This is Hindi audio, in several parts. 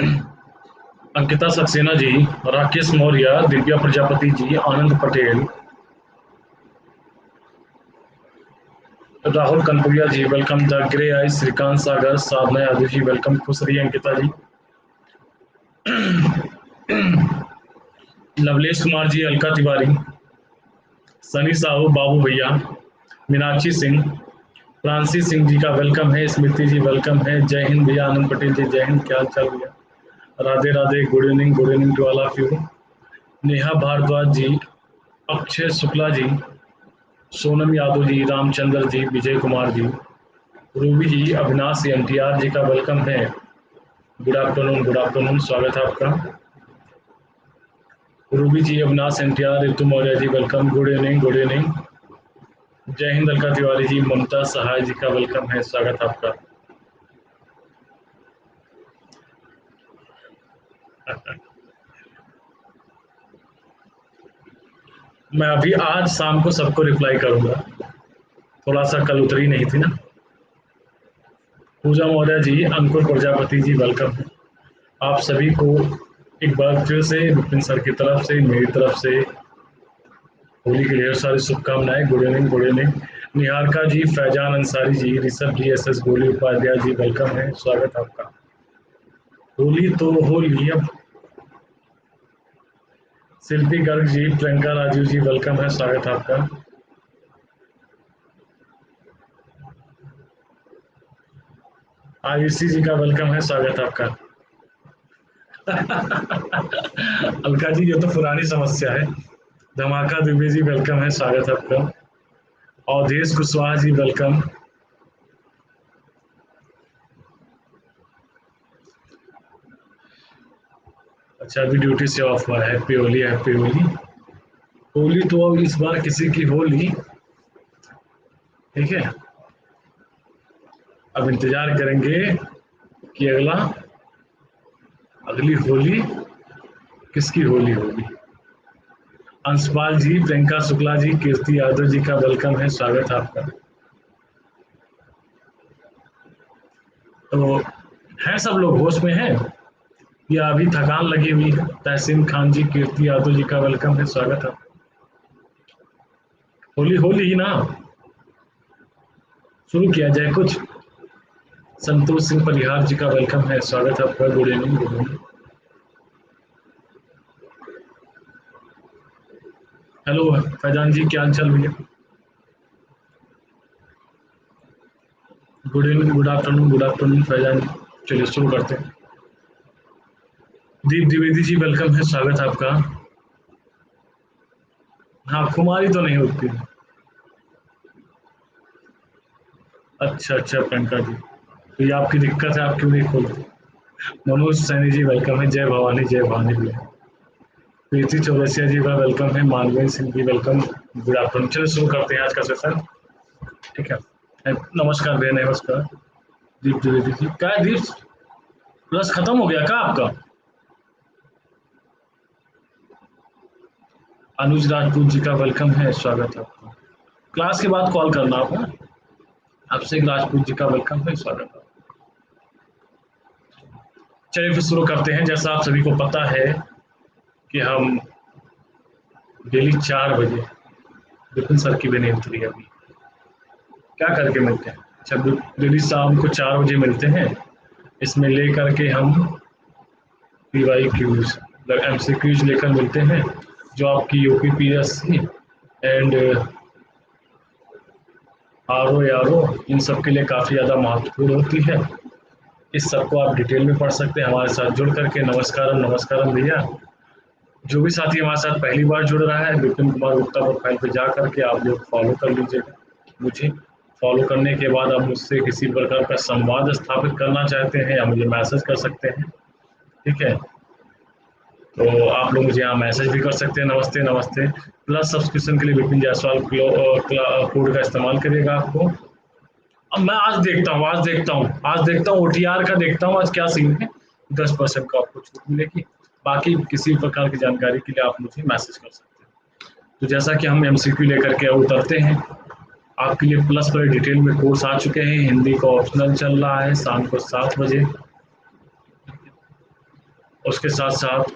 Ankita Saxena ji, Rakesh Maurya, Divya Prajapati ji, Anand Patel, Rahul Kanpuriya ji, welcome. The grey eye, Shrikant Sagar, Sadhana Yadav ji, welcome. खुश रहिए अंकिता जी। नवलेश कुमार जी, अलका तिवारी, सनी साहू, बाबू भैया, मीनाक्षी सिंह, फ्रांसिस सिंह जी का वेलकम है। स्मृति जी वेलकम है। जय हिंद भैया। आनंद पटेल जी, जय हिंद। क्या हाल चाल भैया? Radhe Radhe. Good evening to all of you. Neha Bhardwaj ji, Akshay Shukla ji, Sonam Yadav ji, Ramchandra ji, Vijay Kumar ji, Ruby ji, Avinash NTR ji का वेलकम है। गुड आफ्टरनून, स्वागत है आपका। Ruby ji, Avinash NTR, Ritu Maurya ji, welcome. Good evening. जय हिंद अलका तिवारी जी, ममता सहाय जी का वेलकम है, स्वागत है आपका। मैं अभी आज शाम को सबको रिप्लाई करूंगा, थोड़ा सा कल उतरी नहीं थी ना। पूजा मौर्य जी, अंकुर प्रजापति जी, वेलकम है। आप सभी को एक बार फिर से विपिन सर की तरफ से, मेरी तरफ से होली की ढेर सारी शुभकामनाएं। Good evening. Niharika ji, Faizan Ansari ji, Rishabh ji, S S Goli Upadhyay जी, वेलकम है, स्वागत है आपका। होली तो होली अब। शिल्पी गर्ग जी, प्रियंका राजू जी, वेलकम है, स्वागत है आपका। आयुषी जी का वेलकम है, स्वागत है आपका। अलका जी, ये तो पुरानी समस्या है। धमाका दुबे जी, वेलकम है, स्वागत है आपका। अवधेश कुशवाहा जी, वेलकम। अच्छा, अभी ड्यूटी से ऑफ हुआ है। Happy Holi, happy Holi. होली तो अब इस बार किसी की होली, ठीक है। अब इंतजार करेंगे कि अगली होली किसकी होली होगी। अंशपाल जी, प्रियंका शुक्ला जी, कीर्ति यादव जी का वेलकम है, स्वागत है आपका। तो है सब लोग होश में हैं या अभी थकान लगी हुई है? तहसीन खान जी, कीर्ति यादव जी का वेलकम है, स्वागत है। होली होली ही ना, शुरू किया जाए कुछ। संतोष सिंह परिहार जी का वेलकम है, स्वागत है आपका। Good evening, good evening. Hello Faizan ji, क्या हाल चाल भैया? Good evening, good afternoon Faizan ji. चलिए शुरू करते हैं। दीप द्विवेदी जी, वेलकम है, स्वागत है आपका। हाँ, खुमारी तो नहीं होती। अच्छा अच्छा प्रियंका जी, तो ये आपकी दिक्कत है, आप क्यों नहीं खोलते? मनोज सैनी जी, वेलकम है। जय भवानी, जय भवानी भैया। प्रीति चौरसिया जी का वेलकम है। मानवीय Singh ji, welcome. Good afternoon. चलिए शुरू करते हैं आज का सेशन, ठीक है। नमस्कार भैया, नमस्कार। दीप द्विवेदी जी, क्या है दीप? प्लस खत्म हो गया क्या आपका? अनुज राजपूत जी का वेलकम है, स्वागत है आपका। क्लास के बाद कॉल करना आप, हाँ? आपसे राजपूत जी का वेलकम है, स्वागत है। चलिए फिर शुरू करते हैं। जैसा आप सभी को पता है कि हम डेली 4 बजे, विपिन सर की भी नहीं उतरी है अभी, क्या करके मिलते हैं। अच्छा, डेली शाम को 4 बजे मिलते हैं। इसमें लेकर के हम पीवाई क्यूज, मतलब एमसीक्यूज लेकर मिलते हैं, जो आपकी UP PSC and R O इन सब के लिए काफ़ी ज़्यादा महत्वपूर्ण होती है। इस सबको आप डिटेल में पढ़ सकते हैं हमारे साथ जुड़ करके। नमस्कारम, नमस्कारम भैया। जो भी साथी हमारे साथ पहली बार जुड़ रहा है, विपिन कुमार गुप्ता प्रोफाइल पे जा करके आप लोग फॉलो कर लीजिएगा मुझे। फॉलो करने के बाद आप मुझसे किसी प्रकार का संवाद स्थापित करना चाहते हैं या मुझे मैसेज कर सकते हैं, ठीक है। तो आप लोग मुझे यहाँ मैसेज भी कर सकते हैं, नमस्ते नमस्ते। प्लस सब्सक्रिप्शन के लिए विपिन जायसवाल कोड का इस्तेमाल करिएगा आपको। अब मैं आज देखता हूँ ओटीआर का, देखता हूँ आज क्या सीन है। 10% का आपको छूट मिलेगी। बाकी किसी प्रकार की जानकारी के लिए आप मुझे मैसेज कर सकते हैं। तो जैसा कि हम एमसीक्यू लेकर के उतरते हैं, आपके लिए प्लस पर डिटेल में कोर्स आ चुके हैं। हिंदी का ऑप्शनल चल रहा है शाम को 7 बजे। उसके साथ साथ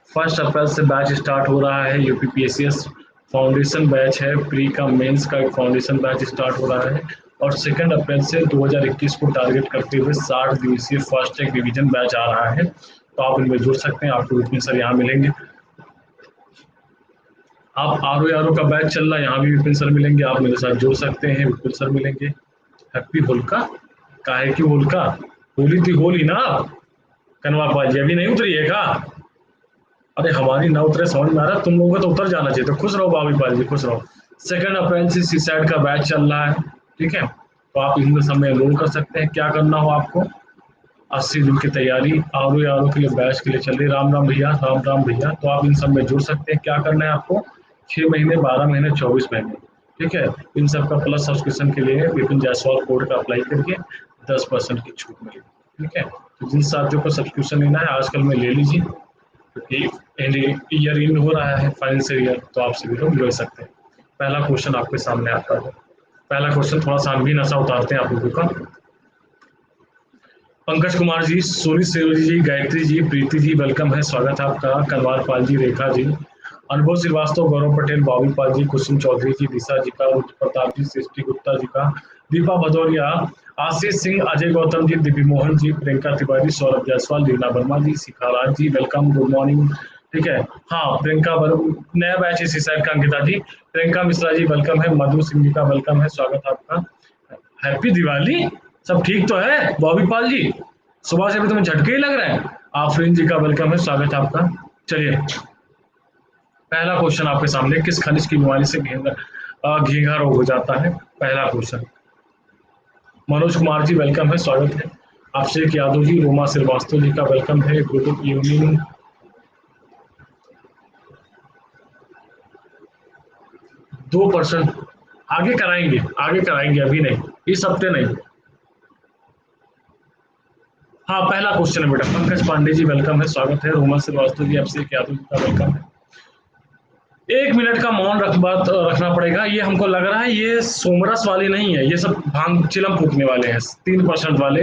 1 अप्रैल से बैच स्टार्ट हो रहा है, यूपीपीएससीएस फाउंडेशन बैच है, प्री का मेंस का एक फाउंडेशन बैच स्टार्ट हो रहा है, और 2 अप्रैल से 2021 को टारगेट करते हुए 60 दिवसीय फास्ट ट्रैक रिवीजन बैच आ रहा है। तो आप इनमें जुड़ सकते हैं, आपको विपिन सर यहाँ मिलेंगे। आप आर का बैच चल रहा है, यहाँ भी विपिन सर मिलेंगे, आप मेरे साथ जुड़ सकते हैं, विपिन सर मिलेंगे। हैप्पी होलिका, काहे की होलिका, होली थी होली ना, कनवा बाजी अभी नहीं उतरी है का? अरे हमारी ना उतरे समझ में आ रहा, तुम लोगों को तो उतर जाना चाहिए, तो खुश रहो बाबी पाल जी, खुश रहो। 2 अप्रैल से सीसैट का बैच चल रहा है, ठीक है, तो आप इसमें समय एनरोल कर सकते हैं। क्या करना हो आपको, 80 दिन की तैयारी आर के लिए बैच के लिए चल रही है। राम राम भैया, राम राम भैया, तो आप इन सब में जुड़ सकते हैं। क्या करना है आपको, 6 महीने, 12 महीने, 24 महीने, ठीक है, इन सब का प्लस सब्सक्रिप्शन के लिए विपिन जायसवाल कोड का अप्लाई करके 10% की छूट मिलेगी, ठीक है। तो जिन साथियों को सब्सक्रिप्शन लेना है आजकल में ले लीजिए, क्योंकि ईयर इन हो रहा है, फाइनेंशियल ईयर, तो आप सभी लोग ले सकते हैं। पहला क्वेश्चन आपके सामने आता है। पहला क्वेश्चन थोड़ा सा हम भी नशा उतारते हैं आप लोगों का। पंकज कुमार जी, सोनी सेवरी जी, गायत्री जी, प्रीति जी, वेलकम है, स्वागत है आपका। कलवार पाल जी, रेखा जी, अनुभव श्रीवास्तव, गौरव पटेल, बॉबी पाल जी, कुसुम चौधरी जी, दिशा जी का, रुद्र प्रताप जी, सृष्टि गुप्ता जी का, दीपा भदौरिया, आशीष सिंह, अजय गौतम जी, दिव्य मोहन जी, प्रियंका तिवारी, सौरभ जायसवाल, लीना वर्मा जी, शिखा Raj ji, welcome, good morning, ठीक है। हाँ, नया बैच है सीसैट का, अंकिता जी, प्रियंका मिश्रा जी, वेलकम है, मधु सिंह जी का वेलकम है, स्वागत है आपका। हैप्पी दिवाली, सब ठीक तो है बॉबी पाल जी? सुबह से भी तुम्हें झटके ही लग रहे हैं। आफरीन जी का वेलकम है, स्वागत है आपका। चलिए, पहला क्वेश्चन आपके सामने, किस खनिज की बीमारी से घींघा रोग हो जाता है? पहला क्वेश्चन। मनोज कुमार जी, वेलकम है, स्वागत है। अभिषेक यादव जी, रोमा श्रीवास्तव जी का वेलकम है, गुड इवनिंग। 2% आगे कराएंगे, आगे कराएंगे, अभी नहीं, इस हफ्ते नहीं। हाँ, पहला क्वेश्चन है बेटा। पंकज पांडे जी, वेलकम है, स्वागत है। रोमा श्रीवास्तव जी, अभिषेक यादव जी का वेलकम है। 1 मिनट का मौन रखना पड़ेगा। ये हमको लग रहा है ये सोमरस वाले नहीं है, ये सब भांग चिलम फूकने वाले हैं, 3% वाले।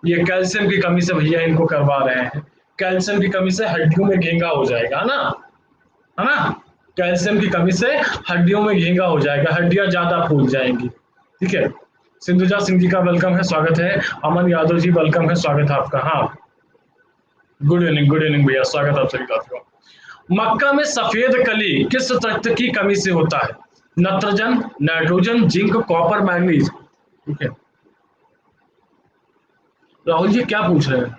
ये कैल्शियम की कमी से भैया इनको करवा रहे हैं। कैल्शियम की कमी से हड्डियों में घेंगा हो जाएगा, है ना? कैल्शियम की कमी से हड्डियों में घेंगा हो जाएगा, हड्डियां ज्यादा फूल जाएंगी, ठीक है। सिंधुजा सिंह जी का वेलकम है, स्वागत है। अमन यादव जी, वेलकम है, स्वागत है आपका। हाँ, गुड इवनिंग भैया, स्वागत है आप सभी का। मक्का में सफेद कली किस तत्व की कमी से होता है? नत्रजन, नाइट्रोजन, जिंक, कॉपर, मैंगनीज, ठीक है। राहुल जी क्या पूछ रहे हैं?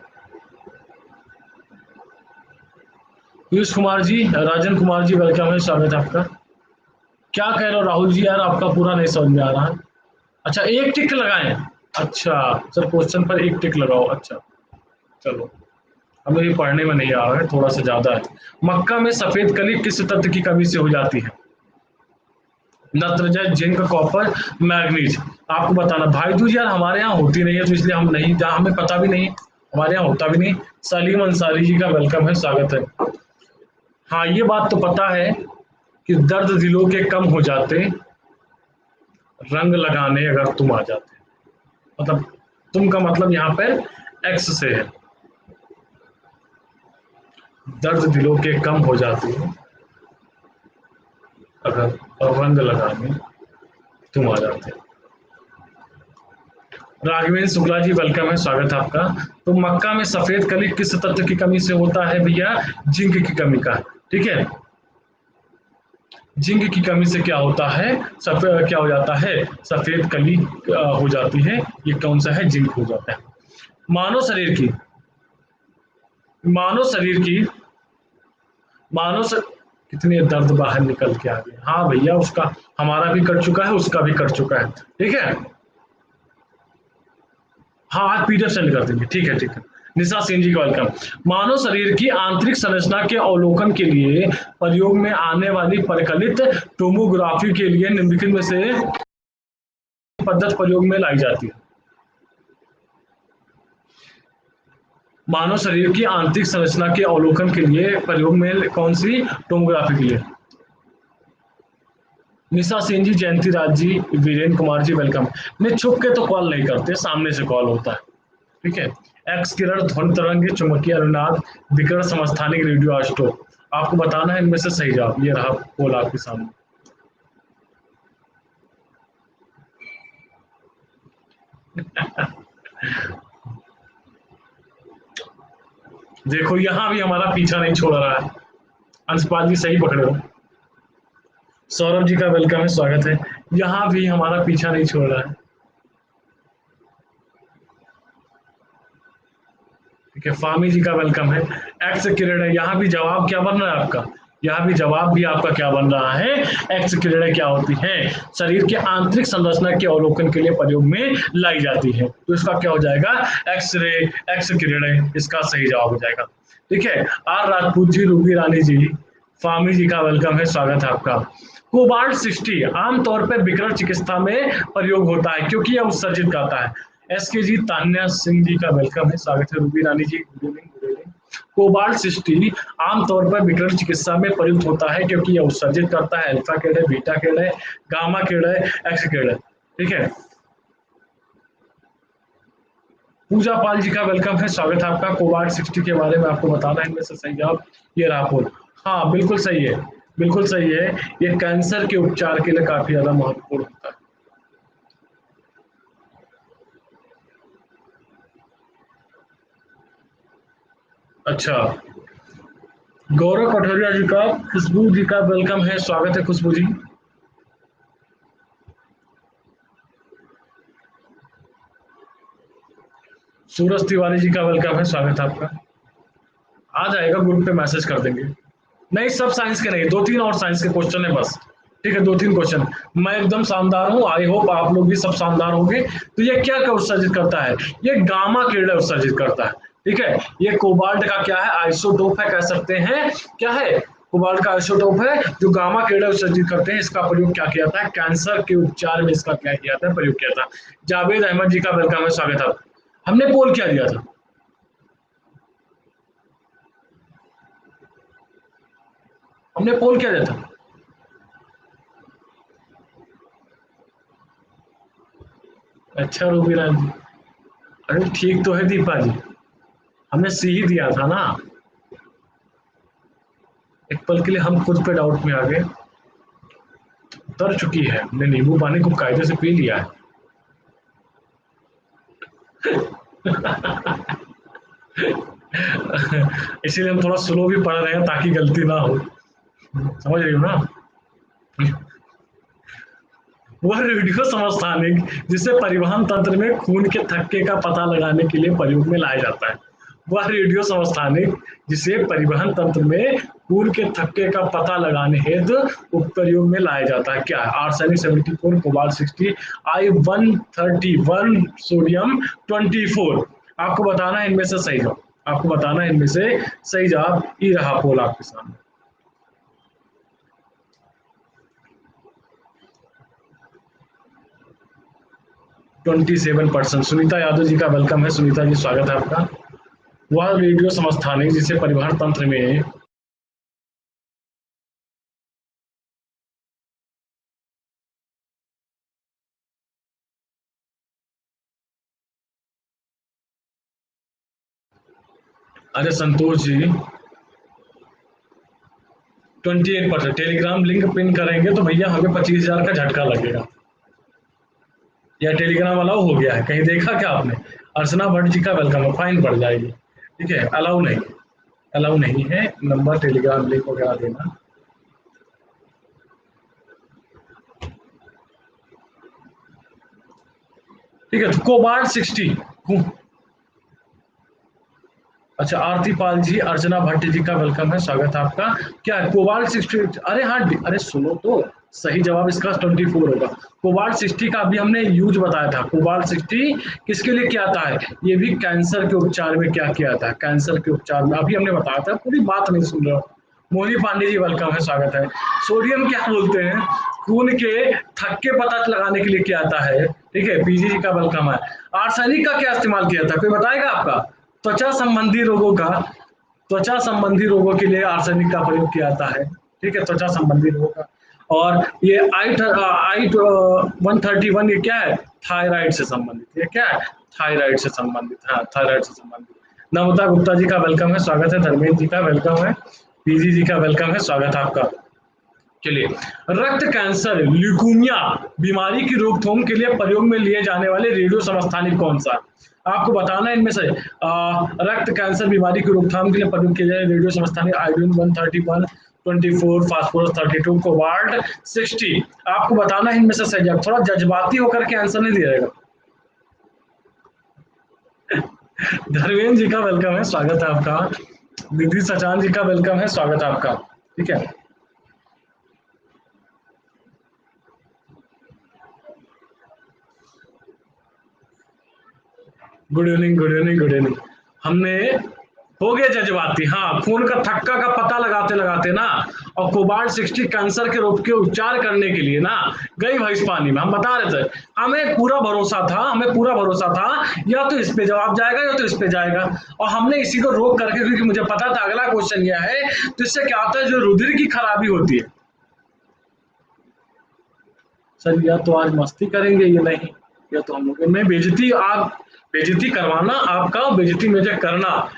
पीयूष कुमार जी, राजन कुमार जी, वेलकम है, स्वागत है आपका। क्या कह रहे हो राहुल जी, यार आपका पूरा नहीं समझ में आ रहा है। अच्छा, एक टिक लगाएं। अच्छा सर, क्वेश्चन पर एक टिक लगाओ, अच्छा चलो, हमें ये पढ़ने में नहीं आ रहा है, थोड़ा सा ज्यादा है। मक्का में सफेद कली किस तत्व की कमी से हो जाती है? नत्रजन, जिंक, कॉपर, मैग्नीज। आपको बताना भाई दूज, यार हमारे यहाँ होती नहीं है, तो इसलिए हम नहीं, जहाँ हमें पता भी नहीं, हमारे यहाँ होता भी नहीं। सलीम अंसारी जी का वेलकम है, स्वागत है। हाँ, ये बात तो पता है कि दर्द दिलों के कम हो जाते, रंग लगाने अगर तुम आ जाते, मतलब तुम का मतलब यहाँ पर एक्स से है। दर्द दिलों के कम हो जाते अगर रंग लगाने तुम आ जाते। राघवेंद्र शुक्ला जी, वेलकम है, स्वागत है आपका। तो मक्का में सफेद कली किस तत्व की कमी से होता है भैया? जिंक की कमी का, ठीक है। जिंक की कमी से क्या होता है, सफेद क्या हो जाता है, सफेद कली हो जाती है। ये कौन सा है? जिंक हो जाता है। मानव शरीर की मानव शरीर की मानव स... कितने दर्द बाहर निकल के आ गए। हाँ भैया, उसका हमारा भी कट चुका है, उसका भी कट चुका है, ठीक है। हाँ, आज पीडीएफ सेंड कर देंगे, ठीक है, ठीक है। निशा सिंह जी का वेलकम। मानव शरीर की आंतरिक संरचना के अवलोकन के लिए प्रयोग में आने वाली परिकलित टोमोग्राफी के लिए निम्नलिखित में से पद्धति प्रयोग में लाई जाती है। मानव शरीर की आंतरिक संरचना के अवलोकन के लिए प्रयोग में कौन सी टोमोग्राफी के लिए? निशा सिंह जी, जयंती राज जी, वीरेंद्र कुमार जी, वेलकम। नहीं, छुप के तो कॉल नहीं करते, सामने से कॉल होता है, ठीक है। एक्स किरण, ध्वनि तरंग, चुंबकीय अनुनाद, विकिरण, समस्थानिक, रेडियो आइसोटोप। आपको बताना है इनमें से सही जवाब। ये रहा पोल आपके सामने। देखो यहां भी हमारा पीछा नहीं छोड़ रहा है। अंशपाल जी सही पकड़े हो। सौरभ जी का वेलकम है, स्वागत है। यहाँ भी हमारा पीछा नहीं छोड़ रहा है। ठीक है, फामी जी का वेलकम है। एक्स किरण है, यहाँ भी जवाब क्या बन रहा है आपका? यहाँ भी जवाब भी आपका क्या बन रहा है? एक्स किरणें क्या होती हैं? शरीर के आंतरिक संरचना के अवलोकन के लिए प्रयोग में लाई जाती है। तो इसका क्या हो जाएगा? एक्स-रे, एक्स किरणें इसका सही जवाब हो जाएगा। ठीक है, आर राजपूत जी, रूबी रानी जी, फामी जी का वेलकम है, स्वागत है आपका। कोबाल्ट 60 आमतौर पर विकिरण चिकित्सा में प्रयोग होता है क्योंकि यह उत्सर्जित करता है। एस के जी, तान्या सिंह जी का वेलकम है, स्वागत है। Ruby Rani ji, good evening, good evening. Cobalt 60 आमतौर पर विकिरण चिकित्सा में प्रयुक्त होता है क्योंकि यह उत्सर्जित करता है अल्फा किरणें, बीटा किरणें, गामा किरणें, एक्स किरणें। ठीक है, पूजा पाल जी का वेलकम है, स्वागत है आपका। कोबाल्ट 60 के बारे में आपको बताना है इनमें से सही जवाब। ये रहा पोल। हाँ बिल्कुल सही है, बिल्कुल सही है। ये कैंसर के उपचार के लिए काफी ज्यादा महत्वपूर्ण होता है। अच्छा, गौरव कठोरिया जी का, खुशबू जी का वेलकम है, स्वागत है खुशबू जी। सूरज तिवारी जी का वेलकम है, स्वागत है आपका। आ जाएगा, ग्रुप पे मैसेज कर देंगे। नहीं, सब साइंस के नहीं, दो तीन और साइंस के क्वेश्चन है बस। ठीक है, दो तीन क्वेश्चन। मैं एकदम शानदार हूँ, आई होप आप लोग भी सब शानदार होंगे। तो ये क्या क्या उत्सर्जित करता है? ये गामा किरणें उत्सर्जित करता है। ठीक है, ये कोबाल्ट का क्या है? आइसोटोप है, कह सकते हैं। क्या है? कोबाल्ट का आइसोटोप है जो गामा किरणें उत्सर्जित करते हैं। इसका प्रयोग क्या किया था? कैंसर के उपचार में इसका क्या किया था? प्रयोग किया था। जावेद अहमद जी का वेलकम है, स्वागत है। हमने पोल क्या दिया था? हमने पोल क्या दिया था? अच्छा रूबीराज जी, अरे ठीक तो है दीपा जी, हमने सी ही दिया था ना। एक पल के लिए हम खुद पे डाउट में आ गए। उतर चुकी है, हमने नींबू पानी को कायदे से पी लिया है। इसीलिए हम थोड़ा स्लो भी पढ़ रहे हैं ताकि गलती ना हो। समझ रही हो ना? वह रेडियो समस्थानिक जिसे परिवहन तंत्र में खून के थक्के का पता लगाने के लिए प्रयोग में लाया जाता है। वह रेडियो समस्थानिक जिसे परिवहन तंत्र में खून के थक्के का पता लगाने हेतु प्रयोग में लाया जाता है। क्या है? Arsenic 74, cobalt 60, I-131, sodium 24। आपको बताना है इनमें से सही जवाब। आपको बताना है इनमें से सही जवाब। ये रहा पोल आपके सामने। 27%। सुनीता यादव जी का वेलकम है, सुनीता जी स्वागत है आपका। वह रेडियो समस्थानिक जिसे परिवहन तंत्र में। अरे Santosh ji, 28%। Telegram link pin करेंगे तो भैया हमें 25,000 का झटका लगेगा। या टेलीग्राम अलाउ हो गया है? कहीं देखा क्या आपने? अर्चना भट्ट जी का वेलकम है, फाइन पड़ जाएगी। ठीक है, अलाउ नहीं, अलाउ नहीं है नंबर टेलीग्राम लिंक वगैरह देना। ठीक है, तो कोबाल्ट 60। अच्छा, आरती पाल जी, अर्चना भट्ट जी का वेलकम है, स्वागत है आपका। क्या है कोबाल्ट 60? अरे हाँ, अरे सुनो तो, सही जवाब इसका 24 होगा। कोबाल्ट 60 का अभी हमने यूज बताया था। कोबाल्ट 60 किसके लिए क्या आता है? ये भी कैंसर के उपचार में क्या किया था? कैंसर के उपचार में अभी हमने बताया था। पूरी बात नहीं सुन रहे हो। मोहिनी पांडे जी वेलकम है, स्वागत है। सोडियम क्या बोलते हैं? खून के थक्के पता लगाने के लिए क्या आता है? ठीक है, पीजी जी का वेलकम है। आर्सेनिक का क्या इस्तेमाल किया था? कोई बताएगा आपका? त्वचा संबंधी रोगों का, त्वचा संबंधी रोगों के लिए आर्सेनिक का प्रयोग किया जाता है। ठीक है, त्वचा संबंधी रोगों का। और ये आई 131 ये क्या है? थायराइड से संबंधित। ये क्या है? थायराइड से संबंधित, हाँ थायराइड से संबंधित। नमिता गुप्ता जी का वेलकम है, स्वागत है। धर्मेंद्र जी का वेलकम है। पीजी जी का वेलकम है, स्वागत है आपका। चलिए, रक्त कैंसर ल्यूकीमिया बीमारी की रोकथाम के लिए प्रयोग में लिए जाने वाले रेडियो समस्थानिक कौन सा? आपको बताना है इनमें से रक्त कैंसर बीमारी की रोकथाम के लिए प्रयोग किए जाए रेडियो समस्थानिक आयोडीन 131, 24, फास्फोरस 32, कोबाल्ट 60। आपको बताना है इनमें से सही जवाब। थोड़ा जज्बाती होकर के आंसर नहीं दिया जाएगा। धर्मेंद्र जी का वेलकम है, स्वागत है आपका। निधि सचान जी का वेलकम है, स्वागत है आपका। ठीक है, good evening, good evening, good evening. हमने हो गए जज्बाती, हाँ, खून का थक्का का पता लगाते लगाते ना, और कोबाल्ट 60 कैंसर के रोग के उपचार करने के लिए ना गई भैंस पानी में। हम बता रहे थे, हमें पूरा भरोसा था, हमें पूरा भरोसा था या तो इस पे जवाब जाएगा या तो इस पे जाएगा, और हमने इसी को रोक करके, क्योंकि मुझे पता था अगला क्वेश्चन यह है, तो इससे क्या होता है, जो रुधिर की खराबी होती है। सर या तो आज मस्ती करेंगे या नहीं, या तो हम लोग मैं बेइज्जती, आप बेइज्जती करवाना आपका, बेइज्जती मुझे करना,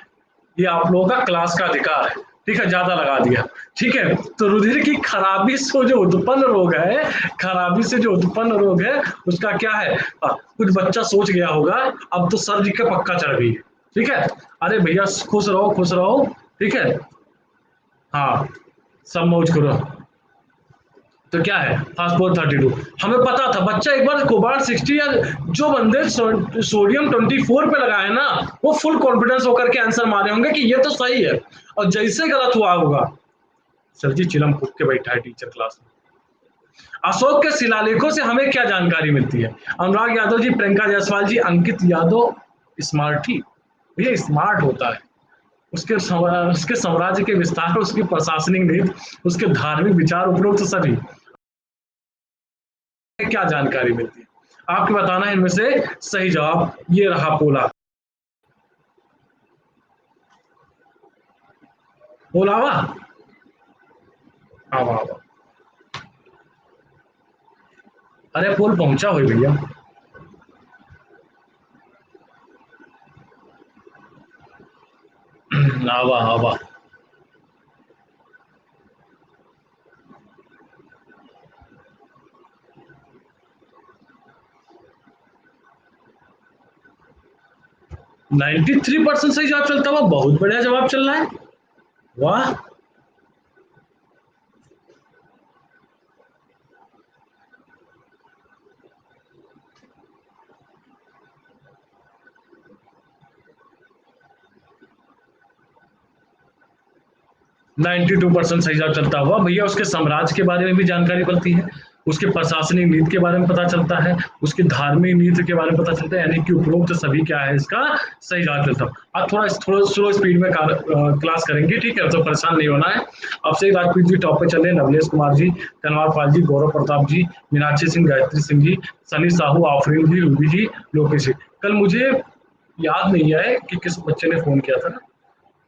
ये आप लोगों का क्लास का अधिकार है। ठीक है, ज्यादा लगा दिया। ठीक है, तो रुधिर की खराबी से जो उत्पन्न रोग है, खराबी से जो उत्पन्न रोग है, उसका क्या है? कुछ बच्चा सोच गया होगा, अब तो सर जी का पक्का चढ़ गई है। ठीक है, अरे भैया खुश रहो, खुश रहो। ठीक है, हाँ, सब मौज करो। तो क्या है? फास्फोर 32। हमें पता था, बच्चा एक बार कोबाल्ट 60 या जो बंदे सोडियम 24 पे लगाए ना, वो फुल कॉन्फिडेंस होकर के आंसर मारे होंगे कि ये तो सही है, और जैसे गलत हुआ होगा, सर जी चिलम फूक के बैठा है टीचर क्लास में। अशोक के शिलालेखों से हमें क्या जानकारी मिलती है? अनुराग यादव जी, प्रियंका जायसवाल जी, अंकित यादव स्मार्ट ही, ये स्मार्ट होता है। उसके साम्राज्य के विस्तार, उसकी प्रशासनिक नीति, उसके धार्मिक विचार, उपरोक्त सभी क्या जानकारी मिलती है? आपको बताना है इनमें से सही जवाब। ये रहा पोला, पोलावा। हाँ वाह वाह। अरे पोल पहुंचा हो भैया। आवा आवा। 93% सही जवाब चलता हुआ, बहुत बढ़िया जवाब चल रहा है। वाह, 92% सही जवाब चलता हुआ भैया। उसके साम्राज्य के बारे में भी जानकारी बनती है, उसके प्रशासनिक नीति के बारे में पता चलता है, उसकी धार्मिक नीति के बारे में पता चलता है, यानी कि उपरोक्त सभी क्या है इसका सही जवाब चलता है। अब थोड़ा थोड़ा स्लो स्पीड में क्लास करेंगे, ठीक है, तो परेशान नहीं होना है। अब से राजपूत जी टॉप पे चले, नवलेश कुमार जी, कनवार पाल जी, गौरव प्रताप जी, मीनाक्षी सिंह, गायत्री सिंह जी, सनी साहू, आफरीन जी, रूबी जी, लोकेश जी। कल मुझे याद नहीं है कि किस बच्चे ने फोन किया था,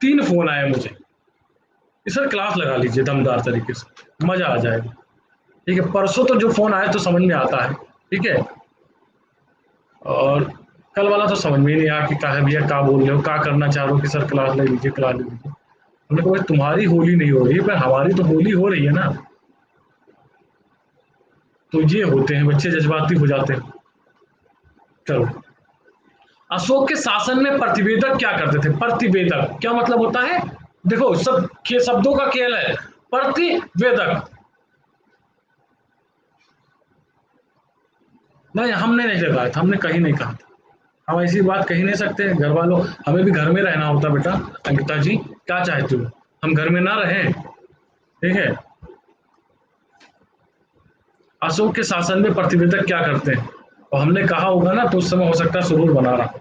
3 फोन आए मुझे। इस पर क्लास लगा लीजिए दमदार तरीके से, मजा आ जाएगा। ठीक है, परसों तो जो फोन आया तो समझ में आता है। ठीक है, और कल वाला तो समझ में ही नहीं आया कि का है भैया, का बोल रहे हो, का करना चाह रहे हो कि सर क्लास ले लीजिए, क्लास ले लीजिए। हमने कहा भाई तुम्हारी होली नहीं हो रही, पर हमारी तो होली हो रही है ना। तो ये होते हैं बच्चे, जज्बाती हो जाते हैं। चलो, अशोक के शासन में प्रतिवेदक क्या करते थे? प्रतिवेदक क्या मतलब होता है? देखो, सब शब्दों का खेल है। प्रतिवेदक, नहीं हमने नहीं लगाया था, हमने कहीं नहीं कहा था। हम ऐसी बात कही नहीं सकते, घर वालों, हमें भी घर में रहना होता बेटा। अंकिता जी क्या चाहते हो, हम घर में ना रहें? ठीक है, अशोक के शासन में प्रतिवेदक क्या करते हैं, और हमने कहा होगा ना, तो उस समय हो सकता है सुरूर बना रहा।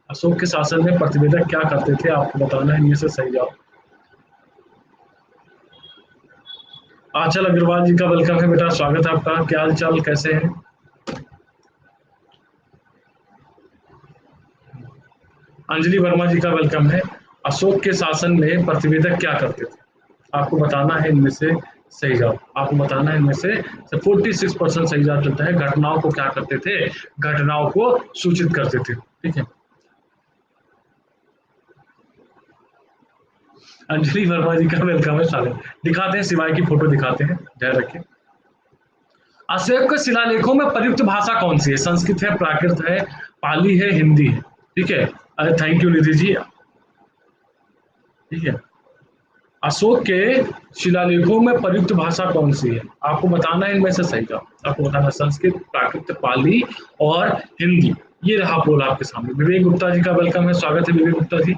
अशोक के शासन में प्रतिवेदक क्या करते थे, आपको बताना है इनमें से सही जवाब। आंचल अग्रवाल जी का वेलकम है बेटा, स्वागत है आपका। क्या हाल चाल, कैसे हैं? अंजलि वर्मा जी का वेलकम है। अशोक के शासन में प्रतिवेदक क्या करते थे, आपको बताना है इनमें से सही जवाब। आपको बताना है इनमें से 46% सही जवाब चलता है। घटनाओं को क्या करते थे? घटनाओं को सूचित करते थे। ठीक है। अंजलि वर्मा जी का वेलकम है साले। दिखाते हैं सिवाय की फोटो दिखाते हैं, ध्यान रखिए। अशोक के शिलालेखों में प्रयुक्त भाषा कौन सी है? संस्कृत है, प्राकृत है, पाली है, हिंदी है? ठीक है। अरे थैंक यू निधि जी। ठीक है। अशोक के शिलालेखों में प्रयुक्त भाषा कौन सी है? आपको बताना है इनमें से सही जवाब। आपको बताना है संस्कृत, प्राकृत, पाली और हिंदी। ये रहा पोल आपके सामने। विवेक गुप्ता जी का वेलकम है, स्वागत है विवेक गुप्ता जी।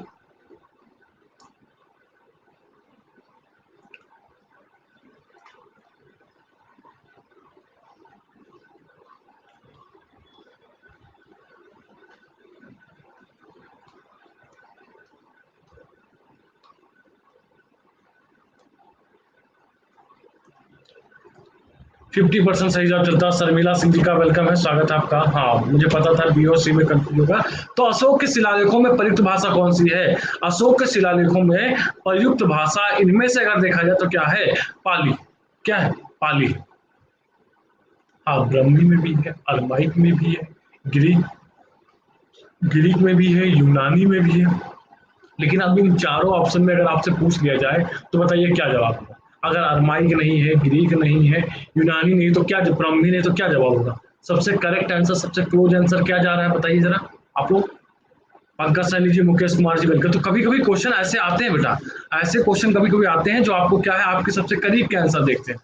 50% सही जवाब चलता है। शर्मिला सिंह जी का वेलकम है, स्वागत है आपका। हाँ मुझे पता था बी और सी में कंफ्यूज होगा। तो अशोक के शिलालेखों में प्रयुक्त भाषा कौन सी है? अशोक के शिलालेखों में प्रयुक्त भाषा इनमें से अगर देखा जाए तो क्या है? पाली। क्या है? पाली। हाँ ब्रह्मी में भी है, अरमाइक में भी है, ग्रीक ग्रीक में भी है, यूनानी में भी है। लेकिन अब इन चारों ऑप्शन में अगर आपसे पूछ लिया जाए तो बताइए क्या जवाब होगा? अगर अरमाइक नहीं है, ग्रीक नहीं है, यूनानी नहीं, तो क्या, ब्राह्मी नहीं, तो क्या जवाब होगा? सबसे करेक्ट आंसर, सबसे क्लोज आंसर क्या जा रहा है बताइए जरा आप लोग। पंकज सैनी जी, मुकेश कुमार जी वेलकम। तो कभी कभी क्वेश्चन ऐसे आते हैं बेटा, ऐसे क्वेश्चन कभी कभी आते हैं जो आपको क्या है, आपके सबसे करीब के आंसर देखते हैं।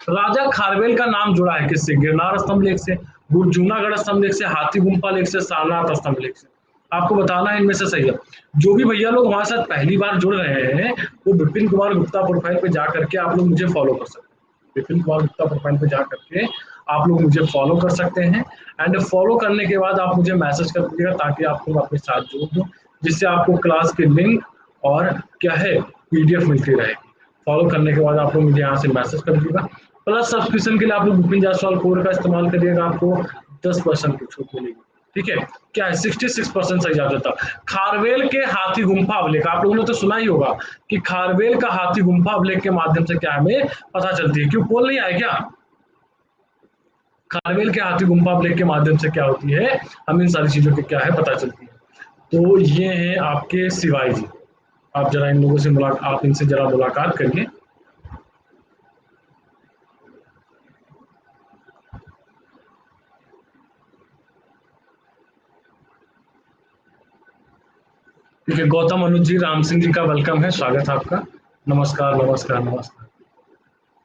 राजा खारवेल का नाम जुड़ा है किससे? गिरनार स्तंभ लेख से, जूनागढ़ स्तंभ लेख से, हाथी गुम्फा लेख से, सारनाथ स्तंभ लेख से? आपको बताना है इनमें से सही है। जो भी भैया लोग हमारे साथ पहली बार जुड़ रहे हैं वो विपिन कुमार गुप्ता प्रोफाइल पे जा करके आप लोग मुझे फॉलो कर सकते हैं। विपिन कुमार गुप्ता प्रोफाइल पे जा करके आप लोग मुझे फॉलो कर सकते हैं। एंड फॉलो करने के बाद आप मुझे मैसेज कर दीजिएगा ताकि आपको अपने साथ जोड़ दूं, जिससे आपको क्लास के लिंक और क्या है पीडीएफ मिलती रहेगी। फॉलो करने के बाद आप लोग मुझे यहाँ से मैसेज कर दीजिएगा। प्लस सब्सक्रिप्शन के लिए आप लोग विपिन जायसवाल कोड का इस्तेमाल करिएगा, आपको 10% की छूट मिलेगी। ठीक है। क्या है? 66% सही जवाब देता। खारवेल के हाथी गुम्फा अभिलेख, आप लोगों ने तो सुना ही होगा कि खारवेल का हाथी गुम्फा अभिलेख के माध्यम से क्या हमें पता चलती है? क्यों पोल नहीं आया क्या? खारवेल के हाथी गुम्फा अभिलेख के माध्यम से क्या होती है, हमें इन सारी चीजों की क्या है पता चलती है। तो ये हैं आपके सिवाय जी। आप जरा इन लोगों से आप इनसे जरा मुलाकात करिए। ठीक है। गौतम अनुज जी, राम सिंह जी का वेलकम है, स्वागत है आपका। नमस्कार नमस्कार नमस्कार।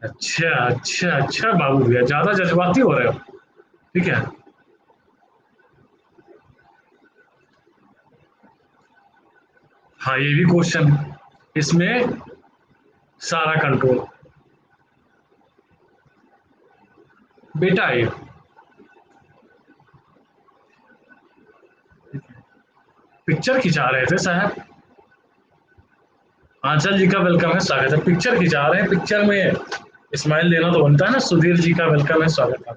अच्छा अच्छा अच्छा बाबू भैया, ज्यादा जज्बाती हो रहे हो। ठीक है। हाँ ये भी क्वेश्चन है इसमें, सारा कंट्रोल बेटा है। पिक्चर खिंचा रहे थे साहब। आंचल जी का वेलकम है, स्वागत है। पिक्चर खिंचा रहे हैं, पिक्चर में स्माइल देना तो बनता है ना। सुधीर जी का वेलकम है, स्वागत है।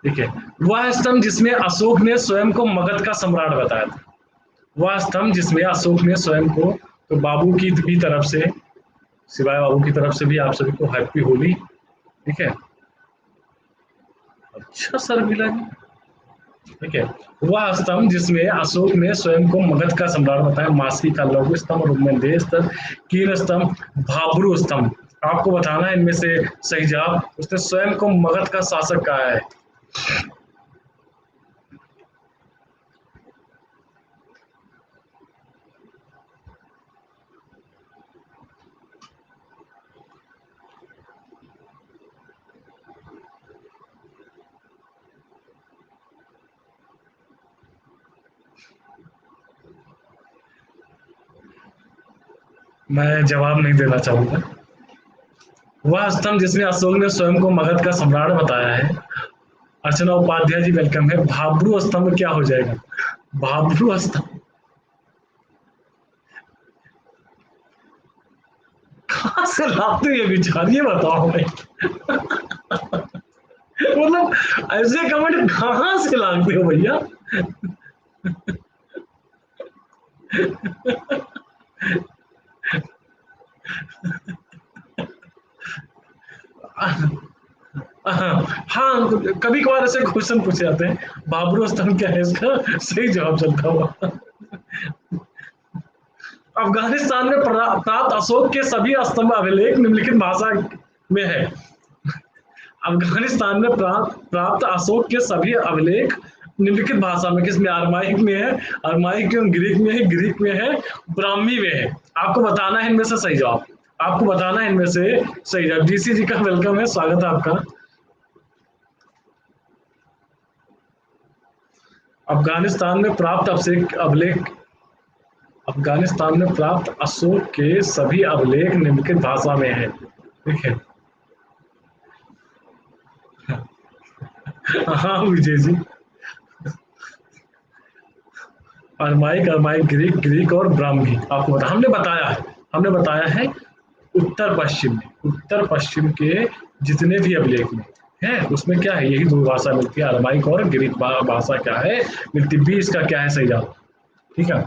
ठीक है। वह स्तंभ जिसमें अशोक ने स्वयं को मगध का सम्राट बताया था। वह स्तंभ जिसमें अशोक ने स्वयं को, तो बाबू की भी तरफ से, सिवाय बाबू की तरफ से भी आप सभी को हैप्पी होली। ठीक है। अच्छा सर मिला जी। ठीक है। वह स्तंभ जिसमें अशोक ने स्वयं को मगध का सम्राट बताया, मासी का लघु स्तंभ, रुग्मदेह स्तंभ, कील स्तंभ, भाब्रू स्तंभ। आपको बताना है इनमें से सही जवाब। उसने स्वयं को मगध का शासक कहा है। मैं जवाब नहीं देना चाहूंगा। वह स्तंभ जिसमें अशोक ने स्वयं को मगध का सम्राट बताया है। अर्चना उपाध्याय जी वेलकम है। भाब्रू स्तंभ क्या हो जाएगा? भाब्रू स्तंभ कहाँ से लाते हो ये विचार, ये बताओ भाई। मतलब ऐसे कमेंट कहाँ से लाते हो भैया? हाँ, कभी कभार ऐसे क्वेश्चन पूछे जाते हैं, बाबरू स्तंभ क्या है, इसका सही जवाब चलता हुआ। अफगानिस्तान में प्राप्त अशोक के सभी स्तंभ अभिलेख निम्नलिखित भाषा में है। अफगानिस्तान में प्राप्त अशोक के सभी अभिलेख निम्नलिखित भाषा में, किसमें? अरमाइक में है, अरमाइक में, ग्रीक में है, ग्रीक में है, ब्राह्मी में है। आपको बताना है इनमें से सही जवाब, आपको बताना है इनमें से सही जवाब। डीसी जी का वेलकम है, स्वागत है आपका। अफगानिस्तान में प्राप्त अभिलेख, अफगानिस्तान में प्राप्त अशोक के सभी अभिलेख निम्नलिखित भाषा में है। ठीक है। हाँ Vijay ji, Aramaic, Aramaic, Greek, Greek और ब्राह्मी। आपको बता, हमने बताया है उत्तर पश्चिम में, उत्तर पश्चिम के जितने भी अभिलेख में है उसमें क्या है, यही दो भाषा मिलती है, अरमाइक और ग्रीक भाषा क्या है मिलती। बी इसका क्या है सही जवाब। ठीक है।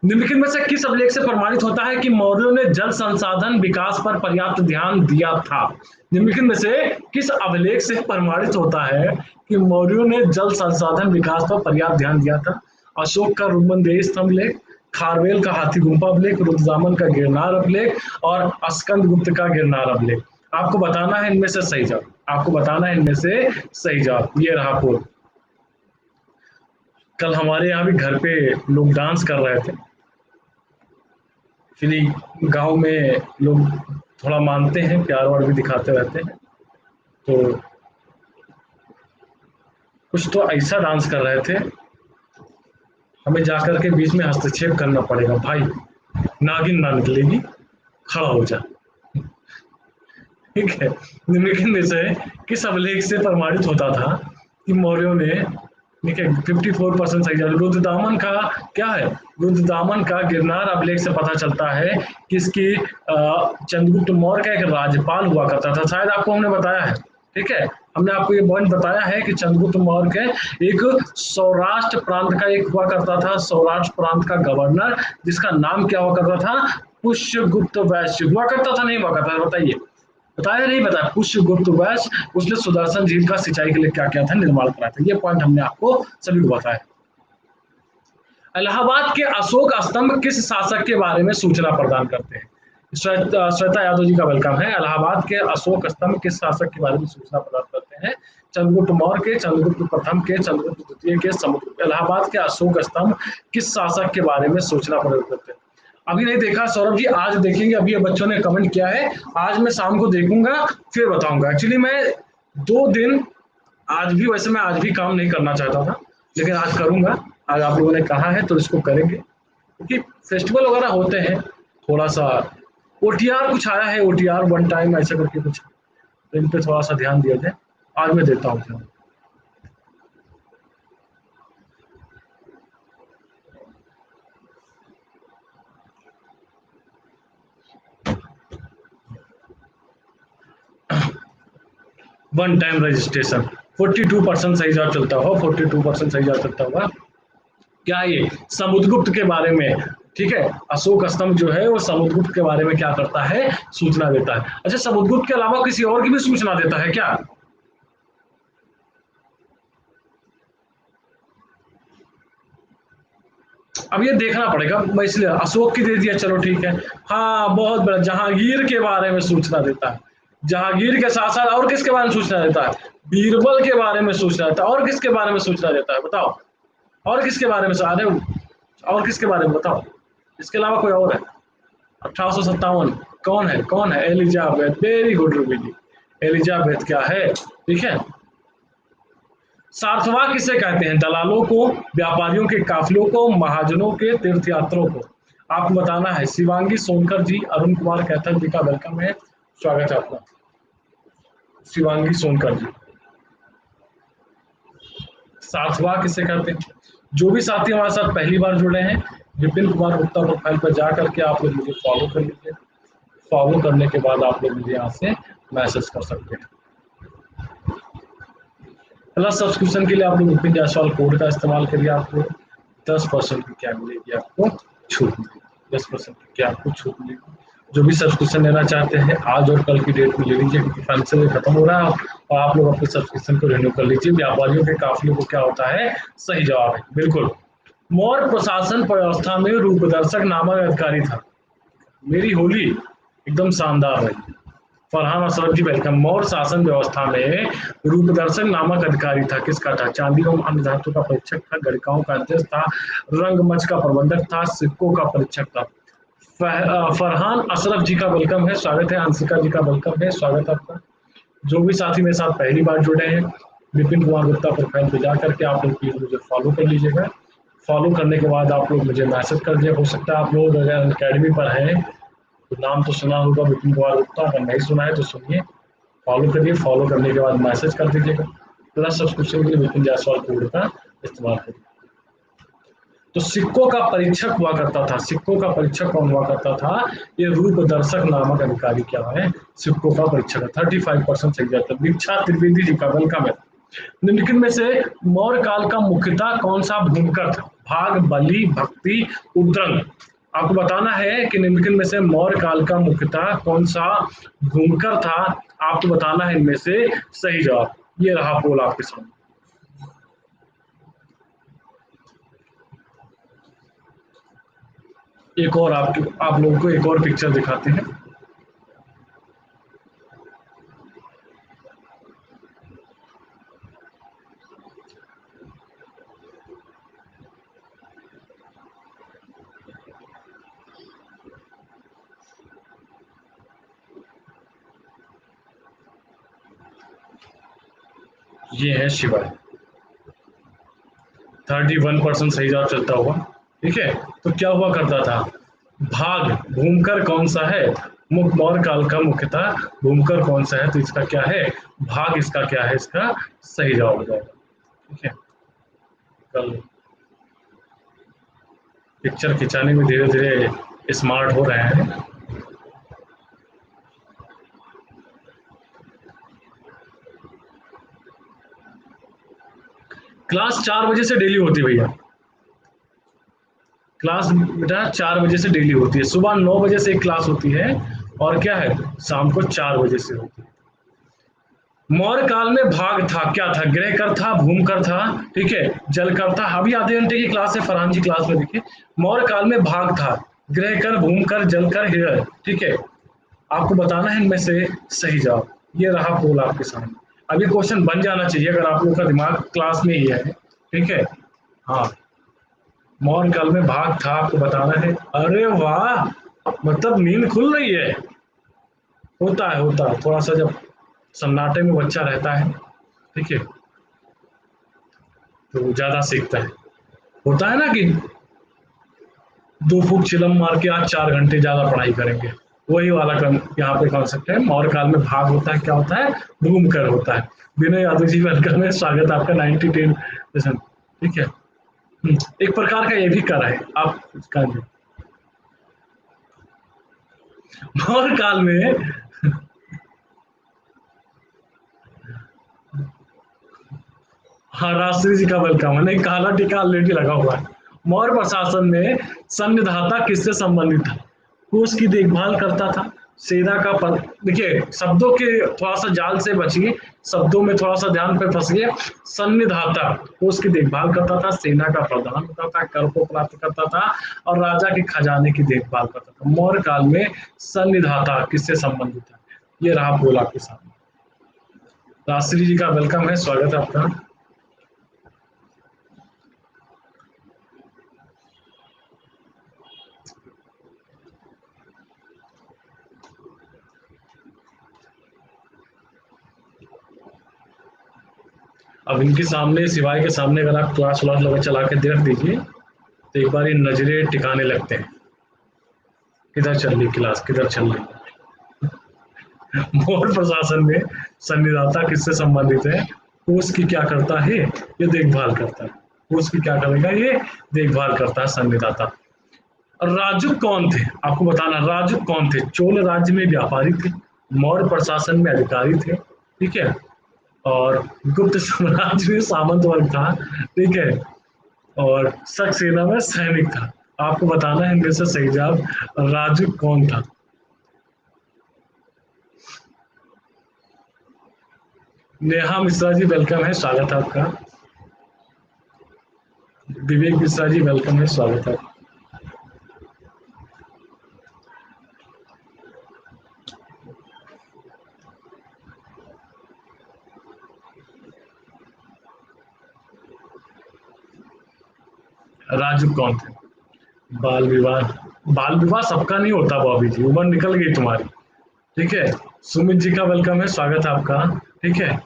निम्नलिखित में से किस अभिलेख से प्रमाणित होता है कि मौर्यों ने जल संसाधन विकास पर पर्याप्त ध्यान दिया था? निम्नलिखित में से किस अभिलेख से प्रमाणित होता है कि मौर्यों ने जल संसाधन विकास पर पर्याप्त ध्यान दिया था? अशोक का रुद्रमदेही स्तंभ लेख, खारवेल का हाथी गुम्फा अभिलेख, रुद्रदामन का गिरनार अभिलेख और स्कंद गुप्त का गिरनार अभिलेख। आपको बताना है इनमें से सही जवाब, आपको बताना है इनमें से सही जवाब। ये रहा कोड। कल हमारे यहाँ भी घर पे लोग डांस कर रहे थे। एक्चुअली गांव में लोग थोड़ा मानते हैं, प्यार वार भी दिखाते रहते हैं, तो कुछ तो ऐसा डांस कर रहे थे, हमें जाकर के बीच में हस्तक्षेप करना पड़ेगा, भाई नागिन ना निकलेगी, खड़ा हो जा। ठीक है। निम्नलिखित में से किस अभिलेख से प्रमाणित होता था कि मौर्यों ने, ठीक है, 54% सही जवाब। रुद्रदामन का क्या है, रुद्रदामन का गिरनार अभिलेख से पता चलता है कि इसकी चंद्रगुप्त मौर्य का एक राज्यपाल हुआ करता था, शायद आपको हमने बताया है। ठीक है, हमने आपको ये पॉइंट बताया है कि चंद्रगुप्त मौर्य के एक सौराष्ट्र प्रांत का एक हुआ करता था, सौराष्ट्र प्रांत का गवर्नर, जिसका नाम क्या हुआ करता था? पुष्यगुप्त वैश्य हुआ करता था, नहीं हुआ करता था, बताइए, बताया नहीं बताया? पुष्यगुप्त वैश्य, उसने सुदर्शन झील का सिंचाई के लिए क्या किया था, निर्माण कराया था। ये पॉइंट हमने आपको सभी को बताया। इलाहाबाद के अशोक स्तंभ किस शासक के बारे में सूचना प्रदान करते हैं? श्वेता यादव जी का वेलकम है। इलाहाबाद के अशोक स्तंभ किस शासक के बारे में सूचना प्रदान करते हैं? चंद्रगुप्त मौर्य के, चंद्रगुप्त प्रथम के, चंद्रगुप्त द्वितीय के, समुद्र। इलाहाबाद के अशोक स्तंभ किस शासक के बारे में सूचना प्रदान करते हैं? अभी नहीं देखा सौरभ जी, आज देखेंगे। अभी ये बच्चों ने कमेंट किया है, आज मैं शाम को देखूंगा फिर बताऊंगा। एक्चुअली मैं 2 दिन, आज भी, वैसे मैं आज भी काम नहीं करना चाहता था, लेकिन आज करूंगा। आज आप लोगों ने कहा है तो इसको करेंगे, क्योंकि फेस्टिवल वगैरह होते हैं, थोड़ा सा ओटीआर कुछ आया है, ओटीआर वन टाइम ऐसा करके कुछ, तो इन पे थोड़ा सा ध्यान दिया जाए। आज मैं देता हूँ। 1 टाइम रजिस्ट्रेशन 42% सही जवाब चलता होगा, 42% सही जवाब चलता होगा। क्या ये समुद्रगुप्त के बारे में? ठीक है, अशोक स्तंभ जो है वो समुद्रगुप्त के बारे में क्या करता है, सूचना देता है। अच्छा, समुद्रगुप्त के अलावा किसी और की भी सूचना देता है क्या? अब ये देखना पड़ेगा, मैं इसलिए अशोक की दे दिया, चलो ठीक है। हाँ बहुत बड़ा, जहांगीर के बारे में सूचना देता है। जहांगीर के साथ साथ और किसके बारे में सूचना देता है? बीरबल के बारे में सूचना देता है। और किसके बारे में सूचना देता है बताओ? और किसके बारे में आ रहे हो? और किसके बारे में बताओ? इसके अलावा कोई और है? 1857 कौन है, कौन है? एलिजाबेथ। वेरी गुड रूबी जी, एलिजाबेथ क्या है? ठीक है। सार्थवा किसे कहते हैं? दलालों को, व्यापारियों के काफिलों को, महाजनों के तीर्थयात्रों को। आपको बताना है। शिवांगी सोनकर जी, अरुण कुमार कैथल जी का वेलकम है, स्वागत है आपका। शिवांगी सोनकर जी, सार्थवा किसे कहते हैं? जो भी साथी हमारे साथ पहली बार जुड़े हैं, विपिन कुमार गुप्ता प्रोफाइल पर जा करके आप लोग मुझे फॉलो कर लीजिए। फॉलो करने के बाद आप लोग मुझे यहाँ से मैसेज कर सकते हैं। प्लस सब्सक्रिप्शन के लिए आप लोग विपिन जायसवाल कोड का इस्तेमाल करिए, आपको 10% की क्या मिलेगी, आपको छूट मिलेगी, 10% की क्या आपको छूट मिलेगी। जो भी सब्सक्रिप्शन लेना चाहते हैं आज और कल की डेट में ले लीजिए, क्योंकि फाइनेंशियल ईयर खत्म हो रहा है और आप लोग अपने सब्सक्रिप्शन को रिन्यू कर लीजिए। व्यापारियों के काफिले को क्या होता है, सही जवाब है बिल्कुल। मौर्य प्रशासन व्यवस्था में रूपदर्शक नामक अधिकारी था। मेरी होली एकदम शानदार रही। फरहान अशरफ जी वेलकम। मौर्य शासन व्यवस्था में रूपदर्शक नामक अधिकारी था, किसका था? चांदी एवं अन्य धातु का परीक्षक था, गणिकाओं का अध्यक्ष था, रंगमंच का प्रबंधक था, सिक्कों का परीक्षक था। फरहान अशरफ जी का वेलकम है, स्वागत है। अंशिका जी का वेलकम है, स्वागत है आपका। जो भी साथी मेरे साथ पहली बार जुड़े हैं, विपिन कुमार गुप्ता प्रोफाइल पे जा करके आप लोग प्लीज मुझे फॉलो कर लीजिएगा। फॉलो करने के बाद आप लोग मुझे मैसेज कर दिए। हो सकता है आप लोग अगर अकेडमी पर हैं तो नाम तो सुना होगा विपिन कुमार गुप्ता, अगर नहीं सुना है तो सुनिए, फॉलो करिए। फॉलो करने के बाद मैसेज कर दीजिएगा। प्लस सब्सक्रिप्शन के लिए विपिन जायसवाल कोड का इस्तेमाल करिए। तो सिक्कों का परीक्षक हुआ करता था, सिक्कों का परीक्षक कौन हुआ करता था? ये रूपदर्शक नामक अधिकारी क्या है, सिक्कों का परीक्षक है। 35% सही जाता है। दीक्षा त्रिवेदी जी का वेलकम है। निम्नलिखित में से मौर्य काल का मुख्यतः कौन सा भूमिकर था? भाग, बलि, भक्ति, उद्रंग। आपको बताना है कि निम्नलिखित में से मौर्य काल का मुख्यतः कौन सा भूमिकर था, आपको बताना है इनमें से सही जवाब। ये रहा पोल आपके सामने। एक और आप लोगों को एक और पिक्चर दिखाते हैं। ये है शिवाय। 31% सही जवाब चलता हुआ। ठीक है, तो क्या हुआ करता था? भाग भूमिकर कौन सा है? मौर्य काल का मुख्यतः भूमिकर कौन सा है? तो इसका क्या है? भाग। इसका क्या है? इसका सही जवाब हो जाएगा। ठीक है, कल पिक्चर खिंचाने में धीरे धीरे स्मार्ट हो रहे हैं। क्लास 4 बजे से डेली होती है भैया। क्लास बेटा 4 बजे से डेली होती है। सुबह 9 बजे से एक क्लास होती है और क्या है, शाम को 4 बजे से होती है। मौर्य काल में भाग था, क्या था? गृह कर था, भूम कर था, ठीक है, जल कर था। अभी आधे घंटे की क्लास है, फरहान जी क्लास में देखिए। मौर्य काल में भाग था, गृह कर, भूम कर, जल कर, हिरण। ठीक है, आपको बताना है इनमें से सही जवाब। ये रहा पोल आपके सामने। अभी क्वेश्चन बन जाना चाहिए अगर आप लोगों का दिमाग क्लास में ही है। ठीक है, हाँ, मौर्य काल में भाग था, आपको बताना है। अरे वाह, मतलब नींद खुल रही है। होता है थोड़ा सा, जब सन्नाटे में बच्चा रहता है, ठीक है, तो ज्यादा सीखता है। होता है ना कि 2 फुट चिलम मार के आज 4 घंटे ज्यादा पढ़ाई करेंगे, वही वाला यहाँ पे कॉन्सेप्ट है। मौर्य काल में भाग होता है, क्या होता है? भूम कर होता है। विनय यादव जी वेलकम है, स्वागत है आपका। 90-10 लेसन। ठीक है, एक प्रकार का ये भी कर है आप कर। मौर्य काल में, हाँ, राष्ट्रीय जी का वेलकम है। नहीं, काला टीका ऑलरेडी लगा हुआ है। मौर्य प्रशासन में संनिधाता किससे संबंधित था? कोष की देखभाल करता था, सेना का पद। देखिए शब्दों के थोड़ा सा जाल से बचिए, शब्दों में थोड़ा सा ध्यान पे फंसिए। संनिधाता कोष की देखभाल करता था, सेना का प्रधान होता था, कर को प्राप्त करता था और राजा के खजाने की देखभाल करता था। मौर्य काल में संनिधाता किससे संबंधित था? ये रहा बोला आपके सामने। राष्ट्रीय जी का वेलकम है, स्वागत है आपका। अब इनके सामने, सिवाय के सामने अगर आप क्लास व्लास लगा चला के देख दीजिए तो एक बार ये नजरें टिकाने लगते हैं, किधर चल रही क्लास, किधर चल रही। मौर्य प्रशासन में संनिधाता किससे संबंधित है? कोष की क्या करता है? ये देखभाल करता है। कोष की क्या करेगा? ये देखभाल करता है संनिधाता। और राजुक कौन थे? आपको बताना, राजुक कौन थे? चोल राज्य में व्यापारी थे, मौर्य प्रशासन में अधिकारी थे, ठीक है, और गुप्त साम्राज्य में सामंत वर्ग था, ठीक है, और सक्सेना में सैनिक था। आपको बताना है इनमें से सही जवाब राजू कौन था। नेहा मिश्रा जी वेलकम है, स्वागत है आपका। विवेक मिश्रा जी वेलकम है, स्वागत है। राजू कौन थे? बाल विवाह, बाल विवाह सबका नहीं होता बॉबी जी, उम्र निकल गई तुम्हारी, ठीक है। सुमित जी का वेलकम है, स्वागत है आपका, ठीक है।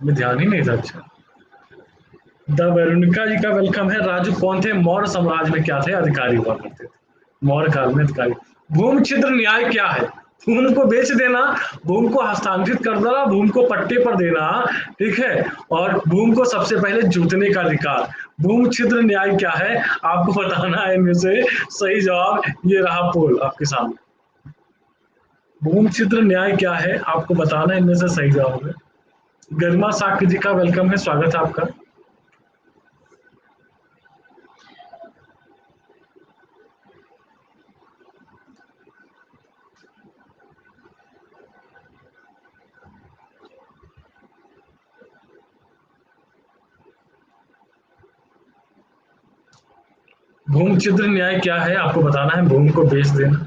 मैं ध्यान ही नहीं था, अच्छा। द वेरोनिका जी का वेलकम है। राजू कौन थे? मौर्य साम्राज्य में क्या थे? अधिकारी हुआ करते थे, मौर्य काल में अधिकारी। भूमि छिद्र न्याय क्या है? भूमि को बेच देना, भूमि को हस्तांतरित कर देना, भूमि को पट्टे पर देना, ठीक है, और भूमि को सबसे पहले जोतने का अधिकार। भूमि छिद्र न्याय क्या है? आपको बताना है इनमें से सही जवाब। ये रहा पोल आपके सामने। भूमि छिद्र न्याय क्या है? आपको बताना है इनमें से सही जवाब है। गरिमा साक्य जी का वेलकम है, स्वागत है आपका। भूमि छिद्र न्याय क्या है? आपको बताना है। भूमि को बेच देना,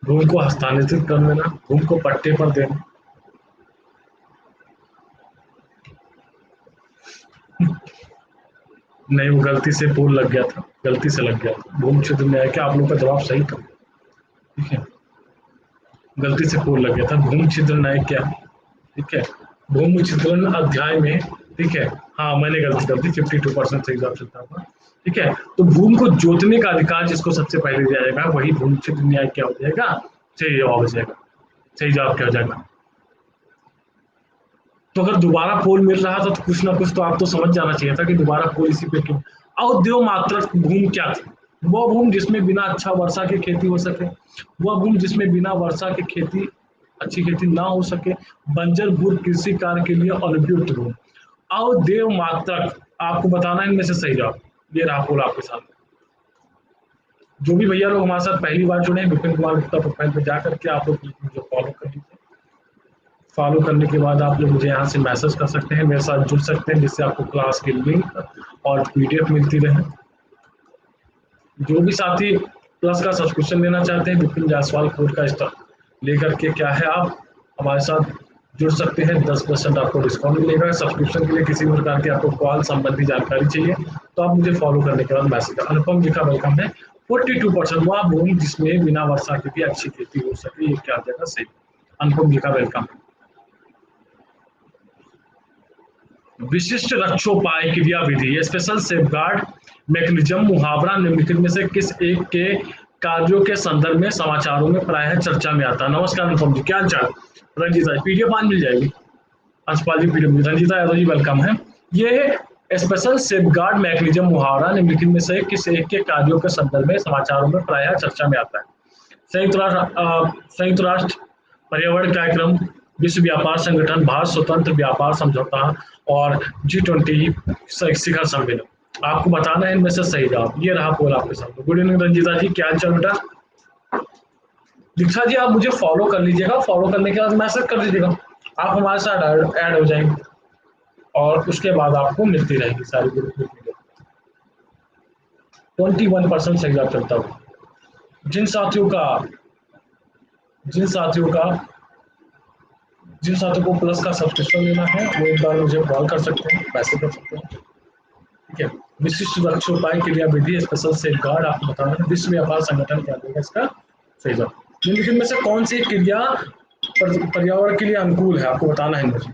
भूमि को हस्तांतरित कर देना, भूमि को पट्टे पर देना। नहीं, वो गलती से पोल लग गया था, गलती से लग गया था। भूमि छिद्र न्याय क्या, आप लोग का जवाब सही था, ठीक है, गलती से पोल लग गया था। भूमि छिद्र न्याय क्या है, ठीक है, भूमि छिद्रण अध्याय में, ठीक है। हाँ, मैंने गलती कर दी, 52% सही जवाब चलता था, ठीक है। तो भूमि को जोतने का अधिकार जिसको सबसे पहले दिया जाएगा वही भूमि छिद्र न्याय क्या हो जाएगा? सही जवाब हो जाएगा। सही जवाब क्या हो जाएगा? तो अगर दोबारा पोल मिल रहा था तो कुछ ना कुछ तो आप तो समझ जाना चाहिए था कि दोबारा पोल इसी पे क्यों। अवद्यो मात्रक भूमि क्या थी? वह भूमि जिसमें बिना अच्छा वर्षा की खेती हो सके, वह भूमि जिसमें बिना वर्षा की खेती, अच्छी खेती ना हो सके, बंजर भूमि कृषि कार्य के लिए अनुपयुक्त भूमि। अवदेव मात्रक, आपको बताना है इनमें से सही जवाब। ये रहा पोल आपके साथ। जो भी भैया लोग हमारे साथ पहली बार जुड़े हैं, विपिन कुमार गुप्ता प्रोफाइल पे जाकर के आप लोग मुझे फॉलो कर लीजिए। फॉलो करने के बाद आप लोग मुझे यहाँ से मैसेज कर सकते हैं, मेरे साथ जुड़ सकते हैं, जिससे आपको क्लास की लिंक और पीडीएफ मिलती रहे। जो भी साथी प्लस का सब्सक्रिप्शन लेना चाहते हैं, विपिन जायसवाल कोड का इस्तेमाल लेकर के क्या है, आप हमारे साथ जुड़ सकते हैं। 10% आपको डिस्काउंट मिलेगा। सब्सक्रिप्शन के लिए किसी भी प्रकार की आपको कॉल संबंधी जानकारी चाहिए तो आप मुझे फॉलो करने के बाद मैसेज। अनुपम जी का वेलकम है। 42% वह भूमि जिसमें बिना वर्षा के भी अच्छी खेती हो सके, ये क्या जगह सही। अनुपम जी का वेलकम। विशिष्ट रक्षोपाय क्रिया विधि, स्पेशल सेफगार्ड मैकेनिज्म, मुहावरा निम्नलिखित में से किस एक के कार्यों के संदर्भ में समाचारों में प्रायः चर्चा में आता है? नमस्कार अनुपम जी, क्या हाल चाल? रंजीता पीडीएफ आज मिल जाएगी। अंशपाल जी पीडीएफ, रंजीता यादव जी वेलकम है। ये स्पेशल सेफगार्ड मैकेनिज्म मुहावरा निम्नलिखित में से किस एक के कार्यों के संदर्भ में समाचारों में प्रायः चर्चा में आता है? संयुक्त राष्ट्र पर्यावरण कार्यक्रम, विश्व व्यापार संगठन, भारत स्वतंत्र व्यापार समझौता और G20 शिखर सम्मेलन। आपको बताना है इनमें से सही जवाब। ये रहा पोल आपके सामने। गुड इवनिंग रंजीता जी, क्या चल बेटा? दीक्षा जी आप मुझे फॉलो कर लीजिएगा, फॉलो करने के बाद मैसेज कर दीजिएगा, आप हमारे साथ ऐड हो जाएंगे और उसके बाद आपको मिलती रहेगी सारी ग्रुप की। 21% सही जवाब चलता हो। जिन साथियों का जिन साथियों का जिन साथियों को प्लस का सब्सक्रिप्शन लेना है वो एक बार मुझे कॉल कर सकते हैं, मैसेज कर सकते हैं, ठीक है। विशिष्ट सुरक्षा उपाय क्रिया विधि स्पेशल सेफ गार्ड, आपको बताना है विश्व व्यापार संगठन क्या देगा इसका सही जवाब। निम्नलिखित में से कौन सी क्रिया पर्यावरण के लिए अनुकूल है? आपको बताना है मुझे।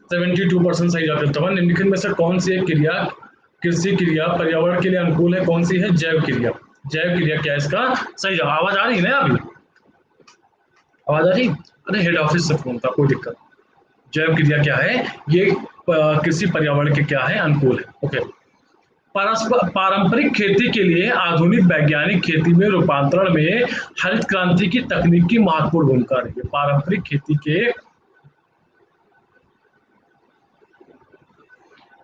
72% सही जवाब चलता हुआ। निम्नलिखित में से कौन सी एक क्रिया, कृषि क्रिया पर्यावरण के लिए अनुकूल है? कौन सी है? जैव क्रिया। जैव क्रिया क्या है इसका सही जवाब? आवाज आ रही है ना अभी? आवाज आ रही? अरे हेड ऑफिस से फोन था, कोई दिक्कत। जैव क्रिया क्या है? ये कृषि पर्यावरण के क्या है? अनुकूल है। ओके। पारंपरिक खेती के लिए आधुनिक वैज्ञानिक खेती में रूपांतरण में हरित क्रांति की तकनीक की महत्वपूर्ण भूमिका रही है। पारंपरिक खेती के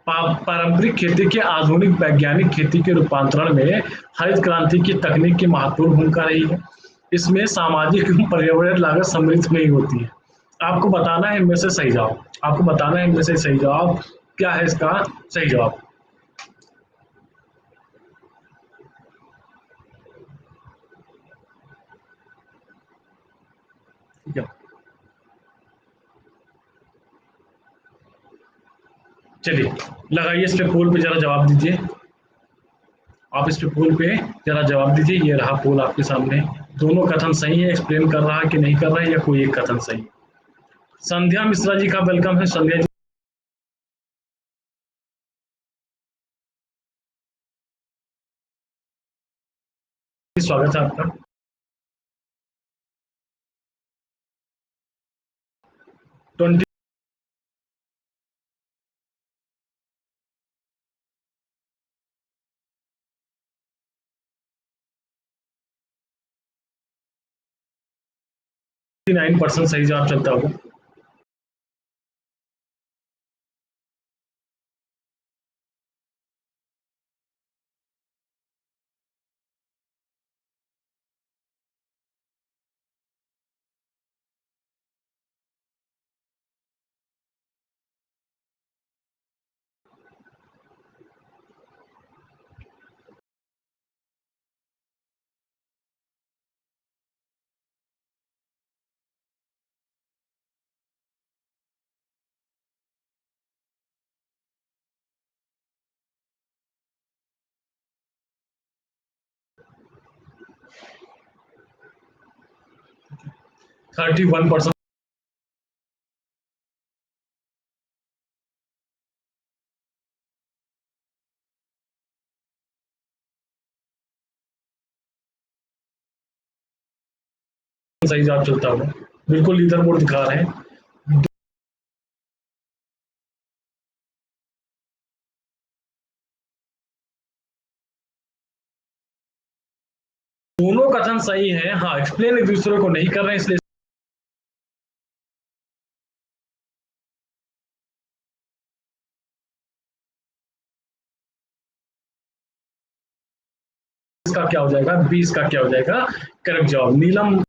पारंपरिक खेती के आधुनिक वैज्ञानिक खेती के रूपांतरण में हरित क्रांति की तकनीक की महत्वपूर्ण भूमिका रही है। इसमें सामाजिक एवं पर्यावरण लागत सम्मिलित नहीं होती है। आपको बताना है इनमें से सही जवाब। आपको बताना है इनमें से सही जवाब क्या है इसका सही जवाब। ठीक है, चलिए लगाइए इस पे पोल पे जरा जवाब दीजिए। आप इस पे पोल पे जरा जवाब दीजिए। ये रहा पोल आपके सामने। दोनों कथन सही है? एक्सप्लेन कर रहा है कि नहीं कर रहा है, या कोई एक कथन सही? संध्या मिश्रा जी का वेलकम है। संध्या जी स्वागत है आपका। 29% सही जवाब चलता होगा। थर्टी वन परसेंट सही जवाब चलता होगा। बिल्कुल लीडर बोर्ड दिखा रहे हैं। दोनों कथन सही है। हाँ, एक्सप्लेन एक दूसरे को नहीं कर रहे हैं, इसलिए इसका क्या हो जाएगा? 20 का क्या हो जाएगा करेक्ट जवाब? नीलम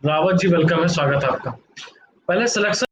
रावत जी वेलकम है, स्वागत है आपका। पहले सिलेक्शन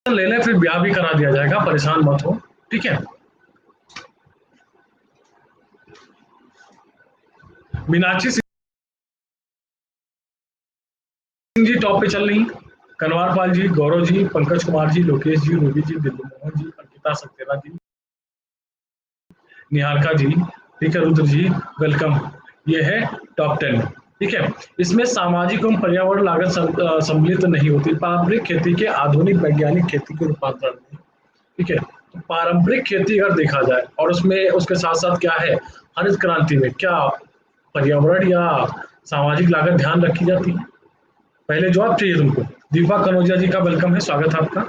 ले लें, फिर ब्याह भी करा दिया जाएगा, परेशान मत हो। ठीक है। मीनाक्षी सिंह जी टॉप पे चल रही। कनवार पाल जी, गौरव जी, पंकज कुमार जी, लोकेश जी, रूबी जी, दिल्ली मोहन जी, अंकिता सक्सेना जी, निहारिका जी, ठीक है, रुद्र जी वेलकम। ये है टॉप 10। ठीक है। इसमें सामाजिक एवं पर्यावरण लागत सम्मिलित नहीं होती। पारंपरिक खेती के आधुनिक वैज्ञानिक खेती के रूपांतरण में। ठीक है। तो पारंपरिक खेती अगर देखा जाए और उसमें उसके साथ साथ क्या है, हरित क्रांति में क्या पर्यावरण या सामाजिक लागत ध्यान रखी जाती है? पहले जवाब चाहिए तुमको। दीपा कनौजिया जी का वेलकम है, स्वागत है आपका।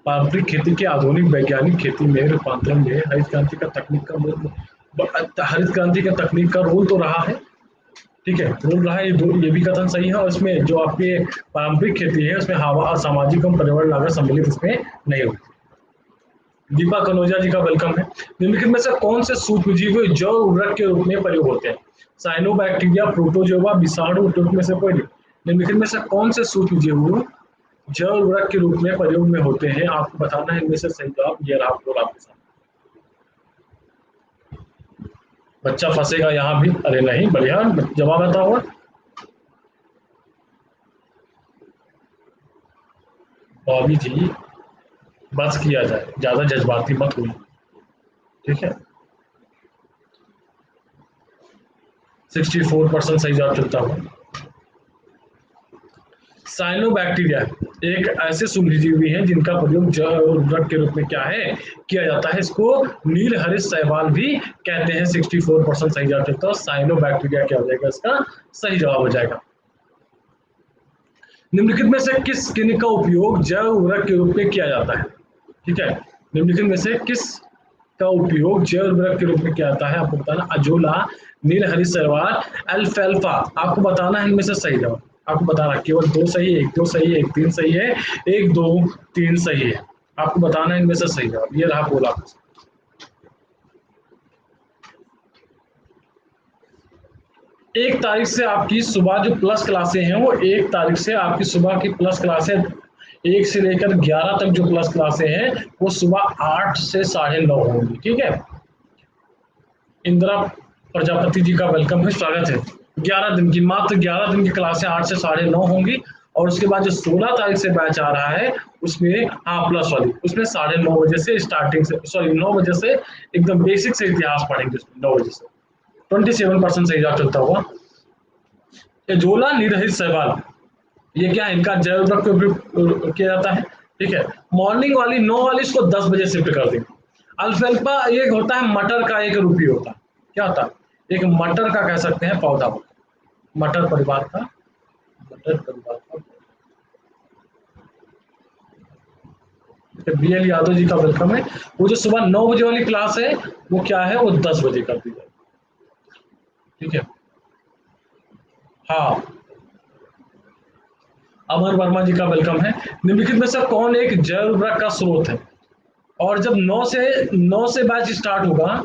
पारंपरिक खेती के आधुनिक वैज्ञानिक खेती में रूपांतरण में हरित क्रांति का तकनीक का रोल तो रहा है। ठीक है, रोल रहा है। ये भी कथन सही है। और इसमें जो आपके पारंपरिक खेती है उसमें हवा, सामाजिक एवं पर्यावरण लागत सम्मिलित इसमें नहीं होती। दीपा कनौजा जी का वेलकम है। निम्नलिखित में से कौन से सूक्ष्मजीवी जैव उर्वरक के रूप में प्रयोग होते हैं? साइनोबैक्टीरिया, प्रोटोजोआ, विषाणु, टुक में से कोई नहीं। निम्नलिखित में से कौन से सूक्ष्मजीव जैव उर्वरक के रूप में प्रयोग में होते हैं? आपको बताना है इनमें से सही जवाब। ये रहा आपको आपके साथ। बच्चा फंसेगा यहाँ भी। अरे नहीं, बढ़िया जवाब आता हुआ। बॉबी जी, बस किया जाए, ज्यादा जज्बाती मत हुई, ठीक है। 64% सही जवाब चलता हुआ। साइनोबैक्टीरिया एक ऐसे सूक्ष्मजीवी हैं जिनका प्रयोग जैव उर्वरक के रूप में क्या है किया जाता है। इसको नील हरित शैवाल भी कहते हैं। 64% सही जवाब चलता है। साइनोबैक्टीरिया क्या हो जाएगा इसका सही जवाब हो जाएगा। निम्नलिखित में से किस किन का उपयोग जैव उर्वरक के रूप में किया जाता है? ठीक है, निम्नलिखित में से किस का उपयोग जैव उर्वरक के रूप में किया जाता है? आपको बताना अजोला, नील हरित शैवाल, अल्फाल्फा। आपको बताना है इनमें से सही जवाब। आपको बताना केवल दो सही है, एक दो सही है, एक तीन सही है, एक दो तीन सही है। आपको बताना है इनमें से सही जवाब। ये रहा बोला। 1 तारीख से आपकी सुबह जो प्लस क्लासें हैं वो 1 तारीख से आपकी सुबह की प्लस क्लासें 1 से लेकर 11 तक जो प्लस क्लासें हैं वो सुबह 8 से 9:30 होंगी। ठीक है, इंदिरा प्रजापति जी का वेलकम है, स्वागत है। 11 दिन की, मात्र 11 दिन की क्लासें 8 से 9:30 होंगी। और उसके बाद जो 16 तारीख से बैच आ रहा है उसमें, हाँ प्लस वाली, उसमें 9:30 बजे से स्टार्टिंग से, सॉरी 9 बजे से एकदम बेसिक से इतिहास पढ़ेंगे उसमें 9 बजे से। 27% सही जवाब चलता हुआ। एजोला निरहित शैवाल, ये क्या है? इनका जैव उर्वरक के उपयोग किया जाता है। ठीक है, मॉर्निंग वाली 9 वाली इसको 10 बजे शिफ्ट कर देंगे। अल्फाल्फा ये होता है मटर का एक रूपी होता है। क्या होता है? एक मटर का कह सकते हैं पौधा, मटर परिवार का, मटर परिवार का। BL यादव जी का वेलकम है। वो जो सुबह 9 बजे वाली क्लास है वो क्या है, वो 10 बजे कर दी जाए। ठीक है, हाँ, अमर वर्मा जी का वेलकम है। निम्नलिखित में से कौन एक जैव उर्वरक का स्रोत है? और जब 9 से बैच स्टार्ट होगा,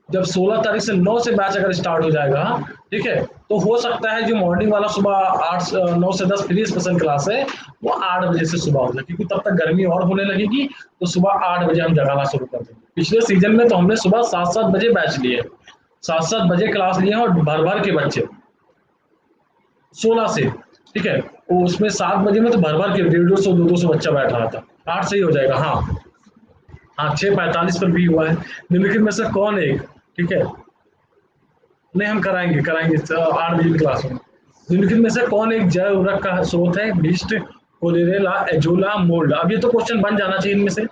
जब 16 तारीख से 9 से बैच अगर स्टार्ट हो जाएगा, ठीक है, तो हो सकता है जो मॉर्निंग वाला सुबह 9 से 10 फ्री स्पेशल क्लास है वो 8 बजे से सुबह हो जाए, क्योंकि तब तक गर्मी और होने लगेगी। तो सुबह 8 बजे हम जगाना शुरू कर देंगे। पिछले सीजन में तो हमने सुबह 7-7 बजे बैच लिए, 7-7 बजे क्लास लिए हैं, और भर भर के बच्चे 16 से, ठीक है, वो उसमें 7 बजे में तो भर भर के 150 200 बच्चा बैठ रहा था। 8 से ही हो जाएगा। हाँ हाँ, 6:45 पर भी हुआ है। निम्नलिखित में से कौन एक, ठीक है, नहीं हम कराएंगे कराएंगे 8 बजे की क्लास में। निम्नलिखित में से कौन एक जैव उर्वरक का स्रोत है? Yeast, chlorella, azolla, mould. अब ये तो क्वेश्चन बन जाना चाहिए इनमें से।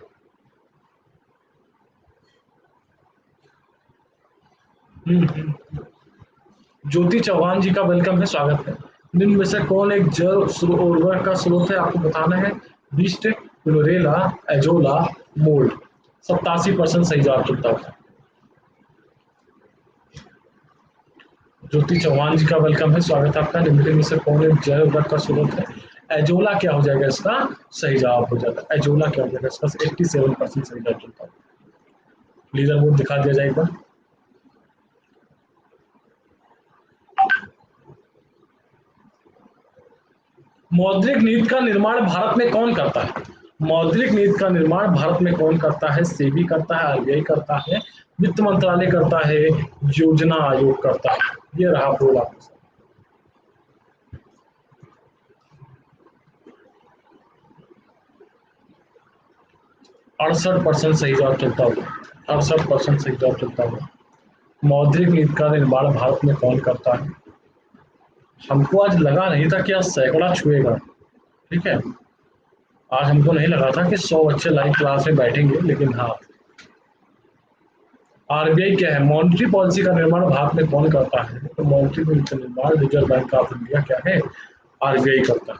ज्योति चौहान जी का वेलकम है, स्वागत है। निम्न में से कौन एक जैव उर्वरक का स्रोत है? आपको बताना है। Yeast, chlorella, azolla, mould. 87% सही जवाब चलता है। ज्योति चौहान जी का वेलकम है, स्वागत है आपका। निम्नलिखित में से कौन एक जैव उर्वरक का स्रोत है? एजोला क्या हो जाएगा इसका सही जवाब हो जाता है। एजोला क्या हो जाएगा इसका 87% सही जवाब चलता है। लीडर बोर्ड दिखा दिया जाए एक बार। मौद्रिक नीति का निर्माण भारत में कौन करता है? मौद्रिक नीति का निर्माण भारत में कौन करता है? सेबी करता है, RBI करता है, वित्त मंत्रालय करता है, योजना आयोग करता है। ये रहा बोला। 68% सही जवाब चलता हुआ। 68% सही जवाब चलता हुआ। मौद्रिक नीति का निर्माण भारत में कौन करता है? हमको आज लगा नहीं था कि आज सैकड़ा छुएगा। ठीक है, आज हमको नहीं लगा था कि 100 बच्चे लाइव क्लास में बैठेंगे, लेकिन हाँ। RBI क्या है? मॉनेटरी पॉलिसी का निर्माण भारत में कौन करता है? तो मॉनेटरी पॉलिसी का निर्माण रिजर्व बैंक ऑफ इंडिया क्या है? RBI करता है।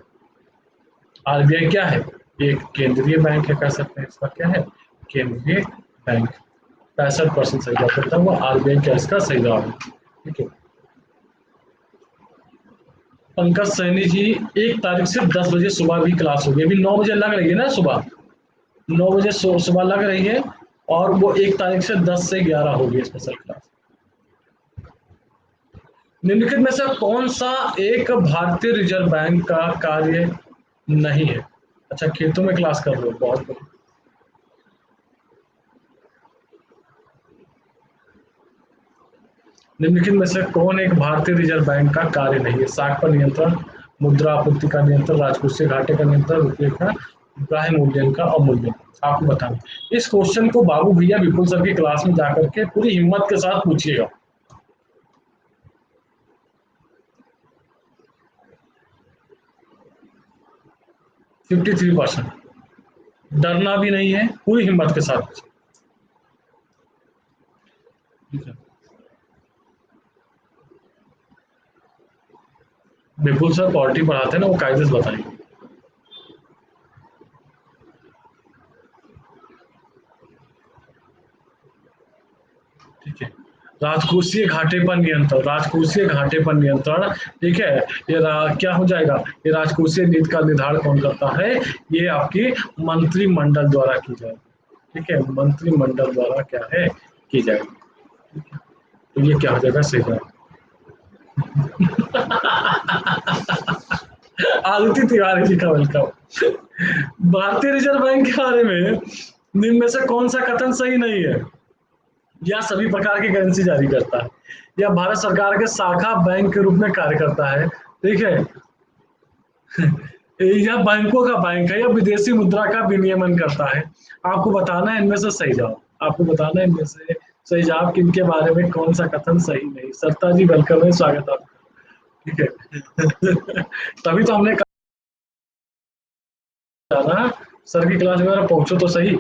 RBI क्या है? एक केंद्रीय बैंक है, कह सकते हैं इसका क्या है? केंद्रीय बैंक। 65% सही जवाब करता हुआ। RBI क्या इसका सही जवाब है। ठीक है, पंकज सैनी जी, 1 तारीख से 10 बजे सुबह भी क्लास होगी। अभी 9 बजे लग रही है ना सुबह, 9 बजे सुबह लग रही है, और वो 1 तारीख से 10 से 11 होगी स्पेशल क्लास। निम्नलिखित में से कौन सा एक भारतीय रिजर्व बैंक का कार्य नहीं है? अच्छा, खेतों में क्लास कर रहे हो, बहुत बढ़िया। निम्नलिखित में से कौन एक भारतीय रिजर्व बैंक का कार्य नहीं है? साख पर नियंत्रण, मुद्रा आपूर्ति का नियंत्रण, राजकोषीय घाटे का नियंत्रण, रुपये का ग्राह्य मूल्यन का अवमूल्यन। आपको बताना, इस क्वेश्चन को बाबू भैया विपुल सर की क्लास में जाकर के पूरी हिम्मत के साथ पूछिएगा। 53%। डरना भी नहीं है, पूरी हिम्मत के साथ। ठीक है, विपुल सर पॉलिटी पढ़ाते हैं ना, वो कायदे से बताएंगे। ठीक है, राजकोषीय घाटे पर नियंत्रण, राजकोषीय घाटे पर नियंत्रण। ठीक है, ये क्या हो जाएगा? ये राजकोषीय नीति का निर्धारण कौन करता है? ये आपकी मंत्रिमंडल द्वारा की जाएगी। ठीक है, मंत्रिमंडल द्वारा क्या है, की जाएगी। तो ये क्या हो जाएगा? सही जवाब। आदित्य तिवारी जी का वेलकम। भारतीय रिजर्व बैंक के बारे में निम्न में से कौन सा कथन सही नहीं है? या सभी प्रकार की करेंसी जारी करता है, या भारत सरकार के शाखा बैंक के रूप में कार्य करता है, ठीक है, या बैंकों का बैंक है, या विदेशी मुद्रा का विनियमन करता है। आपको बताना है इनमें से सही जवाब, आपको बताना है इनमें से सही जवाब किनके बारे में कौन सा कथन सही नहीं। सत्ता जी वेलकम है, स्वागत है आपका। ठीक है। तभी तो हमने कहा ना, सर की क्लास में पहुंचो तो सही।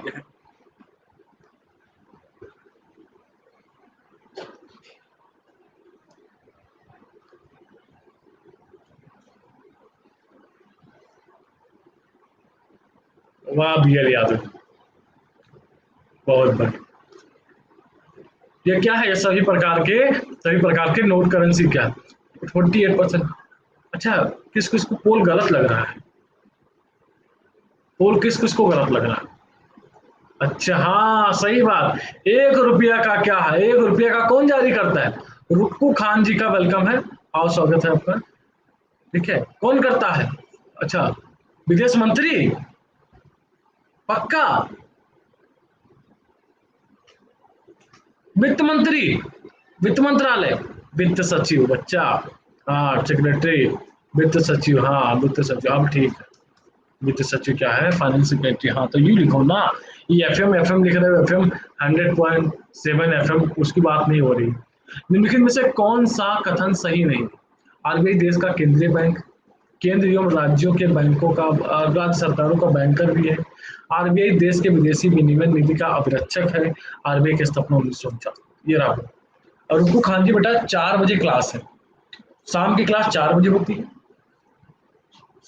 वाह बी एल यादव, बहुत बढ़िया। ये क्या है? ये सभी प्रकार के नोट करेंसी क्या है? 48%। अच्छा, किस किस को पोल गलत लग रहा है? पोल किस किस को गलत लग रहा है? अच्छा, हाँ सही बात। 1 रुपया का क्या है? 1 रुपया का कौन जारी करता है? रुक्कू खान जी का वेलकम है, आओ, स्वागत है आपका। ठीक है, कौन करता है? अच्छा, विदेश मंत्री, पक्का? वित्त मंत्री, वित्त मंत्रालय, वित्त सचिव बच्चा। हाँ, सेक्रेटरी, वित्त सचिव, हाँ वित्त सचिव, अब ठीक है। वित्त सचिव क्या है? Finance secretary. हाँ, तो यू लिखो ना, ये एफ एम लिख रहे हो, FM 100.7 FM, उसकी बात नहीं हो रही। निम्नलिखित में से कौन सा कथन सही नहीं? आरबीआई देश का केंद्रीय बैंक, केंद्र एवं राज्यों के बैंकों का, राज्य सरकारों का बैंकर भी है। आरबीआई देश के विदेशी विनिमय नीति का अभिरक्षक है। आरबीआई की स्थापना 1949। ये रहा। और रुकू खान जी बेटा, 4 बजे क्लास है, शाम की क्लास 4 बजे होती है,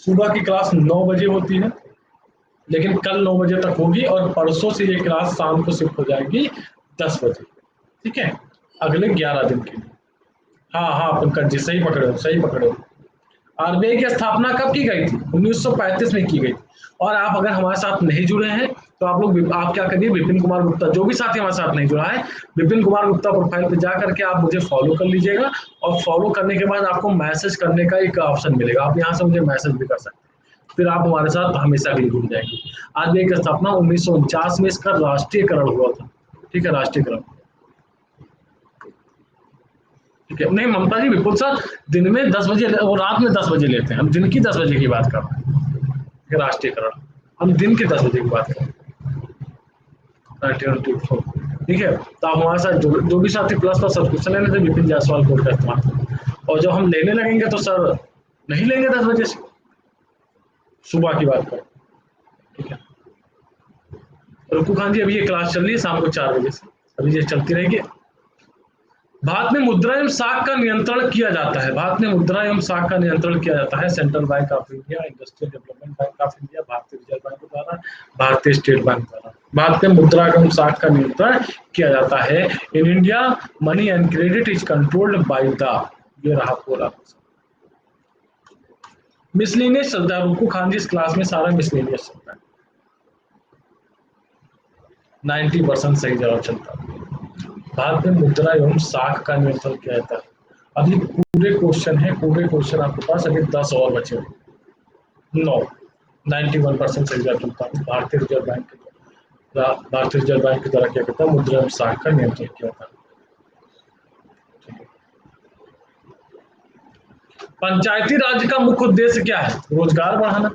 सुबह की क्लास 9 बजे होती है, लेकिन कल 9 बजे तक होगी, और परसों से ये क्लास शाम को शिफ्ट हो जाएगी 10 बजे। ठीक है, अगले 11 दिन के लिए। हाँ हाँ पंकज जी, सही पकड़े हो, सही पकड़े हो। आरबीआई की स्थापना कब की गई थी? 1935 में की गई थी। और आप अगर हमारे साथ नहीं जुड़े हैं, तो आप क्या करिए, विपिन कुमार गुप्ता, जो भी साथी हमारे साथ नहीं जुड़ा है, विपिन कुमार गुप्ता प्रोफाइल पे जा करके आप मुझे फॉलो कर लीजिएगा। और फॉलो करने के बाद आपको मैसेज करने का एक ऑप्शन मिलेगा, आप यहाँ से मुझे मैसेज भी कर सकते हैं, फिर आप हमारे साथ हमेशा के लिए जुड़ जाएंगे। आरबीआई की स्थापना 1949 में इसका राष्ट्रीयकरण हुआ था। ठीक है, राष्ट्रीयकरण। ठीक है, नहीं ममता जी, विपुल सर दिन में 10 बजे और रात में 10 बजे लेते हैं, हम दिन की 10 बजे की बात कर रहे हैं, राष्ट्रीयकरण। हम दिन के 10 बजे की बात कर रहे हैं, 1924। ठीक है, तो आप हमारे साथ जो भी साथी प्लस का सब्सक्रिप्शन लेने थे, विपिन जायसवाल कोड का इस्तेमाल करें। और जब हम लेने लगेंगे तो सर नहीं लेंगे 10 बजे से, सुबह की बात करें। ठीक है, रुकू खान जी, अभी ये क्लास चल रही है शाम को 4 बजे से, अभी ये चलती रहेगी। भारत में मुद्रा एवं साख का नियंत्रण किया जाता है, भारत में मुद्रा एवं साख का नियंत्रण किया जाता है central bank of India, industrial development bank of India, भारतीय रिजर्व बैंक द्वारा, भारतीय स्टेट बैंक द्वारा। भारत में मुद्रा एवं साख का नियंत्रण किया जाता है। In India money and credit is controlled by the, ये रहा पूरा मिसलेनियस चलता है। रुकू खान जी, इस क्लास में सारा मिसलेनियस चलता है। 90% सही जवाब चलता है। भारत में मुद्रा एवं साख का नियंत्रण किया जाता है। अभी पूरे क्वेश्चन है, पूरे क्वेश्चन आपके पास अभी 10 और बचे हैं। 9, 91% सही जवाब चलता है। भारतीय रिजर्व बैंक के द्वारा क्या करता है, मुद्रा एवं साख का नियंत्रण किया जाता है। पंचायती राज का मुख्य उद्देश्य क्या है? रोजगार बढ़ाना,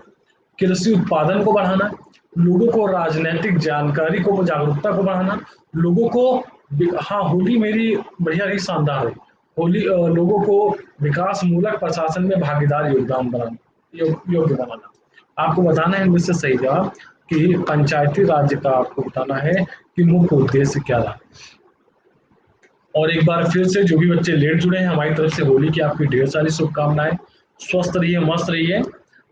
कृषि उत्पादन को बढ़ाना, लोगों को राजनीतिक जानकारी को, जागरूकता को बढ़ाना, लोगों को, हाँ होली मेरी बढ़िया ही शानदार है। होली लोगों को विकास मूलक प्रशासन में भागीदार योगदान बनाना, योग्य बनाना। आपको बताना है इनमें से सही जवाब कि पंचायती राज्य का आपको बताना है कि मुख्य उद्देश्य क्या था। और एक बार फिर से जो भी बच्चे लेट जुड़े हैं, हमारी तरफ से होली की आपकी ढेर सारी शुभकामनाएं। स्वस्थ रहिए, मस्त रहिए।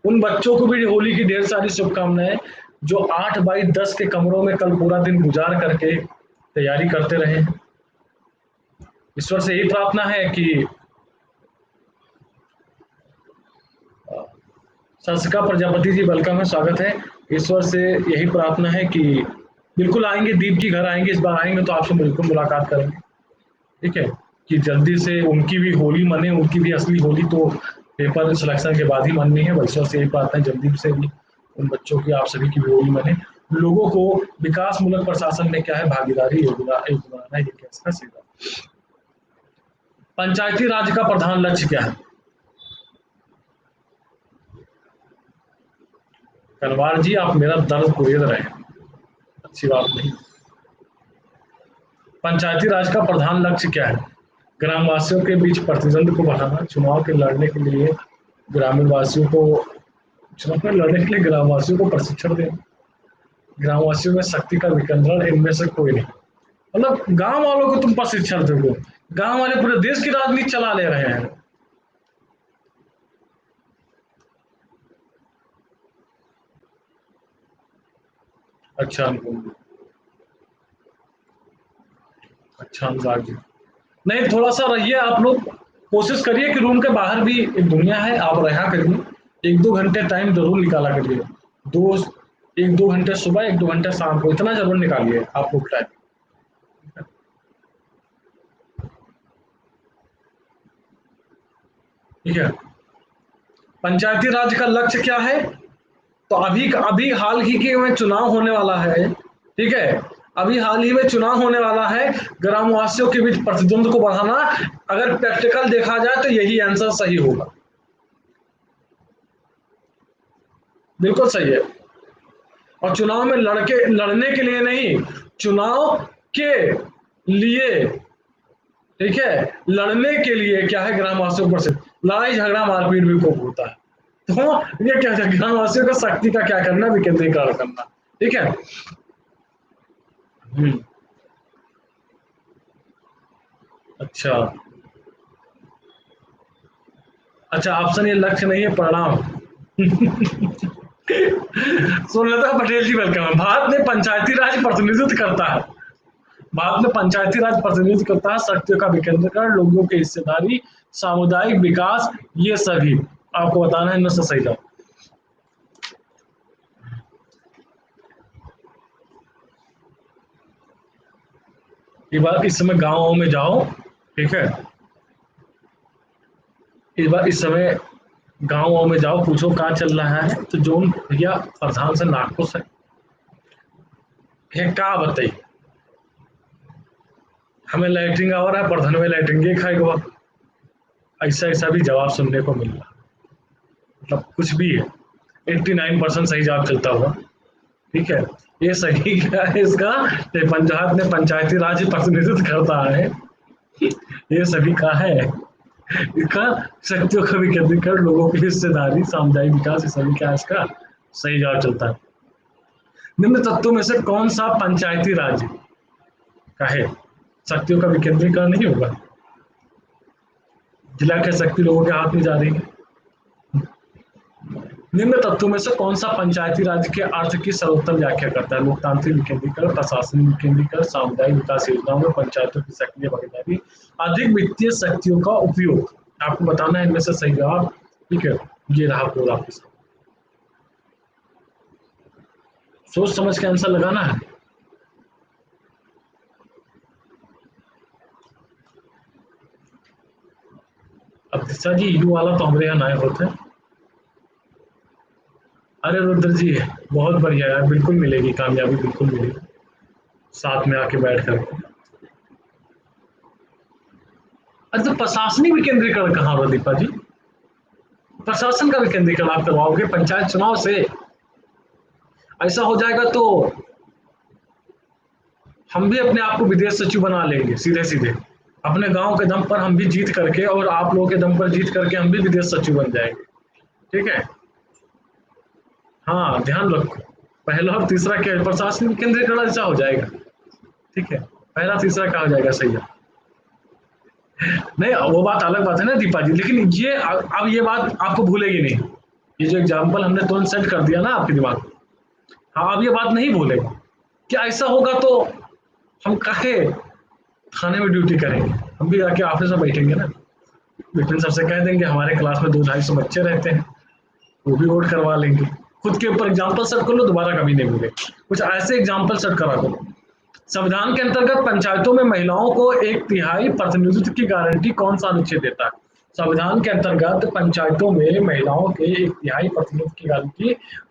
उन बच्चों को भी होली की ढेर सारी शुभकामनाएं जो 8x10 के कमरों में कल पूरा दिन गुजार करके तैयारी करते रहे हैं। ईश्वर से यही प्रार्थना है कि संसिका प्रजापति जी वेलकम है, स्वागत है। ईश्वर से यही प्रार्थना है कि बिल्कुल आएंगे, दीप की घर आएंगे, इस बार आएंगे तो आपसे बिल्कुल मुलाकात करेंगे, ठीक है, कि जल्दी से उनकी भी होली मने, उनकी भी असली होली तो पेपर सिलेक्शन के बाद ही मननी है। ईश्वर से यही प्रार्थना है जल्दी से भी उन बच्चों की, आप सभी की भी होली मने। लोगों को विकास मूलक प्रशासन में क्या है, भागीदारी योगदान है, ये कैसा सीधा। पंचायती राज का प्रधान लक्ष्य क्या है? कनवार जी आप मेरा दर्द कुरेद रहे हैं, अच्छी बात नहीं। पंचायती राज का प्रधान लक्ष्य क्या है? ग्रामवासियों के बीच प्रतिद्वंद को बढ़ाना, चुनाव के लड़ने के लिए ग्रामीण वासियों को, चुनाव में लड़ने के लिए ग्रामवासियों को प्रशिक्षण देना, ग्रामवासियों में शक्ति का विकेंद्रण, इनमें से कोई नहीं। मतलब गांव वालों को तुम प्रशिक्षण दोगे, गांव वाले पूरे देश की राजनीति चला ले रहे हैं। अच्छा अच्छा अनुराग जी, नहीं थोड़ा सा रहिए आप लोग, कोशिश करिए कि रूम के बाहर भी एक दुनिया है, आप रहा करिए। 1-2 घंटे टाइम जरूर निकाला करिए, दो 1-2 घंटे सुबह, 1-2 घंटे शाम को, इतना जरूर निकालिए आप लोग टाइम। ठीक है, पंचायती राज का लक्ष्य क्या है? तो अभी अभी हाल ही के में चुनाव होने वाला है, ठीक है, अभी हाल ही में चुनाव होने वाला है, ग्रामवासियों के बीच प्रतिद्वंद को बढ़ाना। अगर प्रैक्टिकल देखा जाए तो यही आंसर सही होगा, बिल्कुल सही है। और चुनाव में लड़ने के लिए नहीं, चुनाव के लिए, ठीक है, लड़ने के लिए क्या है, ग्रामवासियों पर से लड़ाई झगड़ा मारपीट भी खूब होता है। तो ये क्या है, ग्रामवासियों का शक्ति का क्या करना, विकेंद्रीकरण करना, ठीक है। हम्म, अच्छा अच्छा, ऑप्शन ये लक्ष्य नहीं है, परिणाम। सुनीता पटेल जी वेलकम है। भारत में पंचायती राज प्रतिनिधित्व करता है, भारत में पंचायती राज प्रतिनिधित्व करता है शक्तियों का विकेंद्रीकरण, लोगों की हिस्सेदारी, सामुदायिक विकास, ये सभी आपको बताना है, इनमें से सही जवाब। ये बात इस समय गाँव में जाओ, ठीक है, इस समय गाँव में जाओ, पूछो कहाँ चल रहा है, तो जो भैया प्रधान से नाखुश है का बताइए, हमें लैटरिन आ रहा है, प्रधान में लैटरिन खाएगा, ऐसा ऐसा भी जवाब सुनने को मिल रहा, मतलब कुछ भी है। 89% सही जवाब चलता हुआ, ठीक है। ये सही क्या है इसका, पंजाब में पंचायती राज प्रतिनिधित्व करता है, ये सभी का है इसका, शक्तियों का विकेंद्रीकरण, लोगों की हिस्सेदारी, सामुदायिक विकास, ये सभी क्या है इसका सही जवाब चलता है। निम्न तत्वों में से कौन सा पंचायती राज का है? शक्तियों का विकेंद्रीकरण नहीं होगा, जिला की शक्ति लोगों के हाथ में जा रही है। निम्न तत्वों में से कौन सा पंचायती राज के अर्थ की सर्वोत्तम व्याख्या करता है? लोकतांत्रिक विकेंद्रीकरण, प्रशासनिक विकेंद्रीकरण, सामुदायिक विकास योजनाओं में पंचायतों की सक्रिय भागीदारी, अधिक वित्तीय शक्तियों का उपयोग। आपको बताना है इनमें से सही जवाब, ठीक है, ये रहा पूरा आपके साथ, सोच समझ के आंसर लगाना है। अब दिशा जी यू वाला तो हमारे यहाँ नए होते हैं। अरे रुद्र जी बहुत बढ़िया यार, बिल्कुल मिलेगी कामयाबी, बिल्कुल मिलेगी साथ में आके बैठ कर। अरे तो प्रशासनिक विकेंद्रीकरण कहाँ हुआ दीपा जी? प्रशासन का विकेंद्रीकरण आप करवाओगे पंचायत चुनाव से? ऐसा हो जाएगा तो हम भी अपने आप को विदेश सचिव बना लेंगे सीधे सीधे। अपने गांव के दम पर हम भी जीत करके और आप लोगों के दम पर जीत करके हम भी विदेश सचिव बन जाएंगे। ठीक है। हाँ ध्यान रखो, पहला और तीसरा क्या प्रशासनिक केंद्रीकरण ऐसा हो जाएगा। ठीक है, पहला तीसरा कहा जाएगा सही है। नहीं वो बात अलग बात है ना दीपा जी, लेकिन ये अब ये बात आपको भूलेगी नहीं। ये जो एग्जाम्पल हमने तुरंत सेट कर दिया ना आपके दिमाग में, हाँ अब ये बात नहीं भूलेगा। क्या ऐसा होगा तो हम काहे थाने में ड्यूटी करेंगे, हम भी जाके ऑफिस में बैठेंगे ना, विपिन सर से कह देंगे हमारे क्लास में 200-250 बच्चे रहते हैं, वो भी वोट करवा लेंगे। खुद के ऊपर एग्जाम्पल सेट कर लो, दोबारा कभी नहीं भूले। कुछ ऐसे एग्जाम्पल सेट करा दो। संविधान के अंतर्गत पंचायतों में महिलाओं को 1/3 प्रतिनिधित्व की गारंटी कौन सा अनुच्छेद देता है? संविधान के अंतर्गत पंचायतों में महिलाओं के 1/3 प्रतिनिधित्व की गारंटी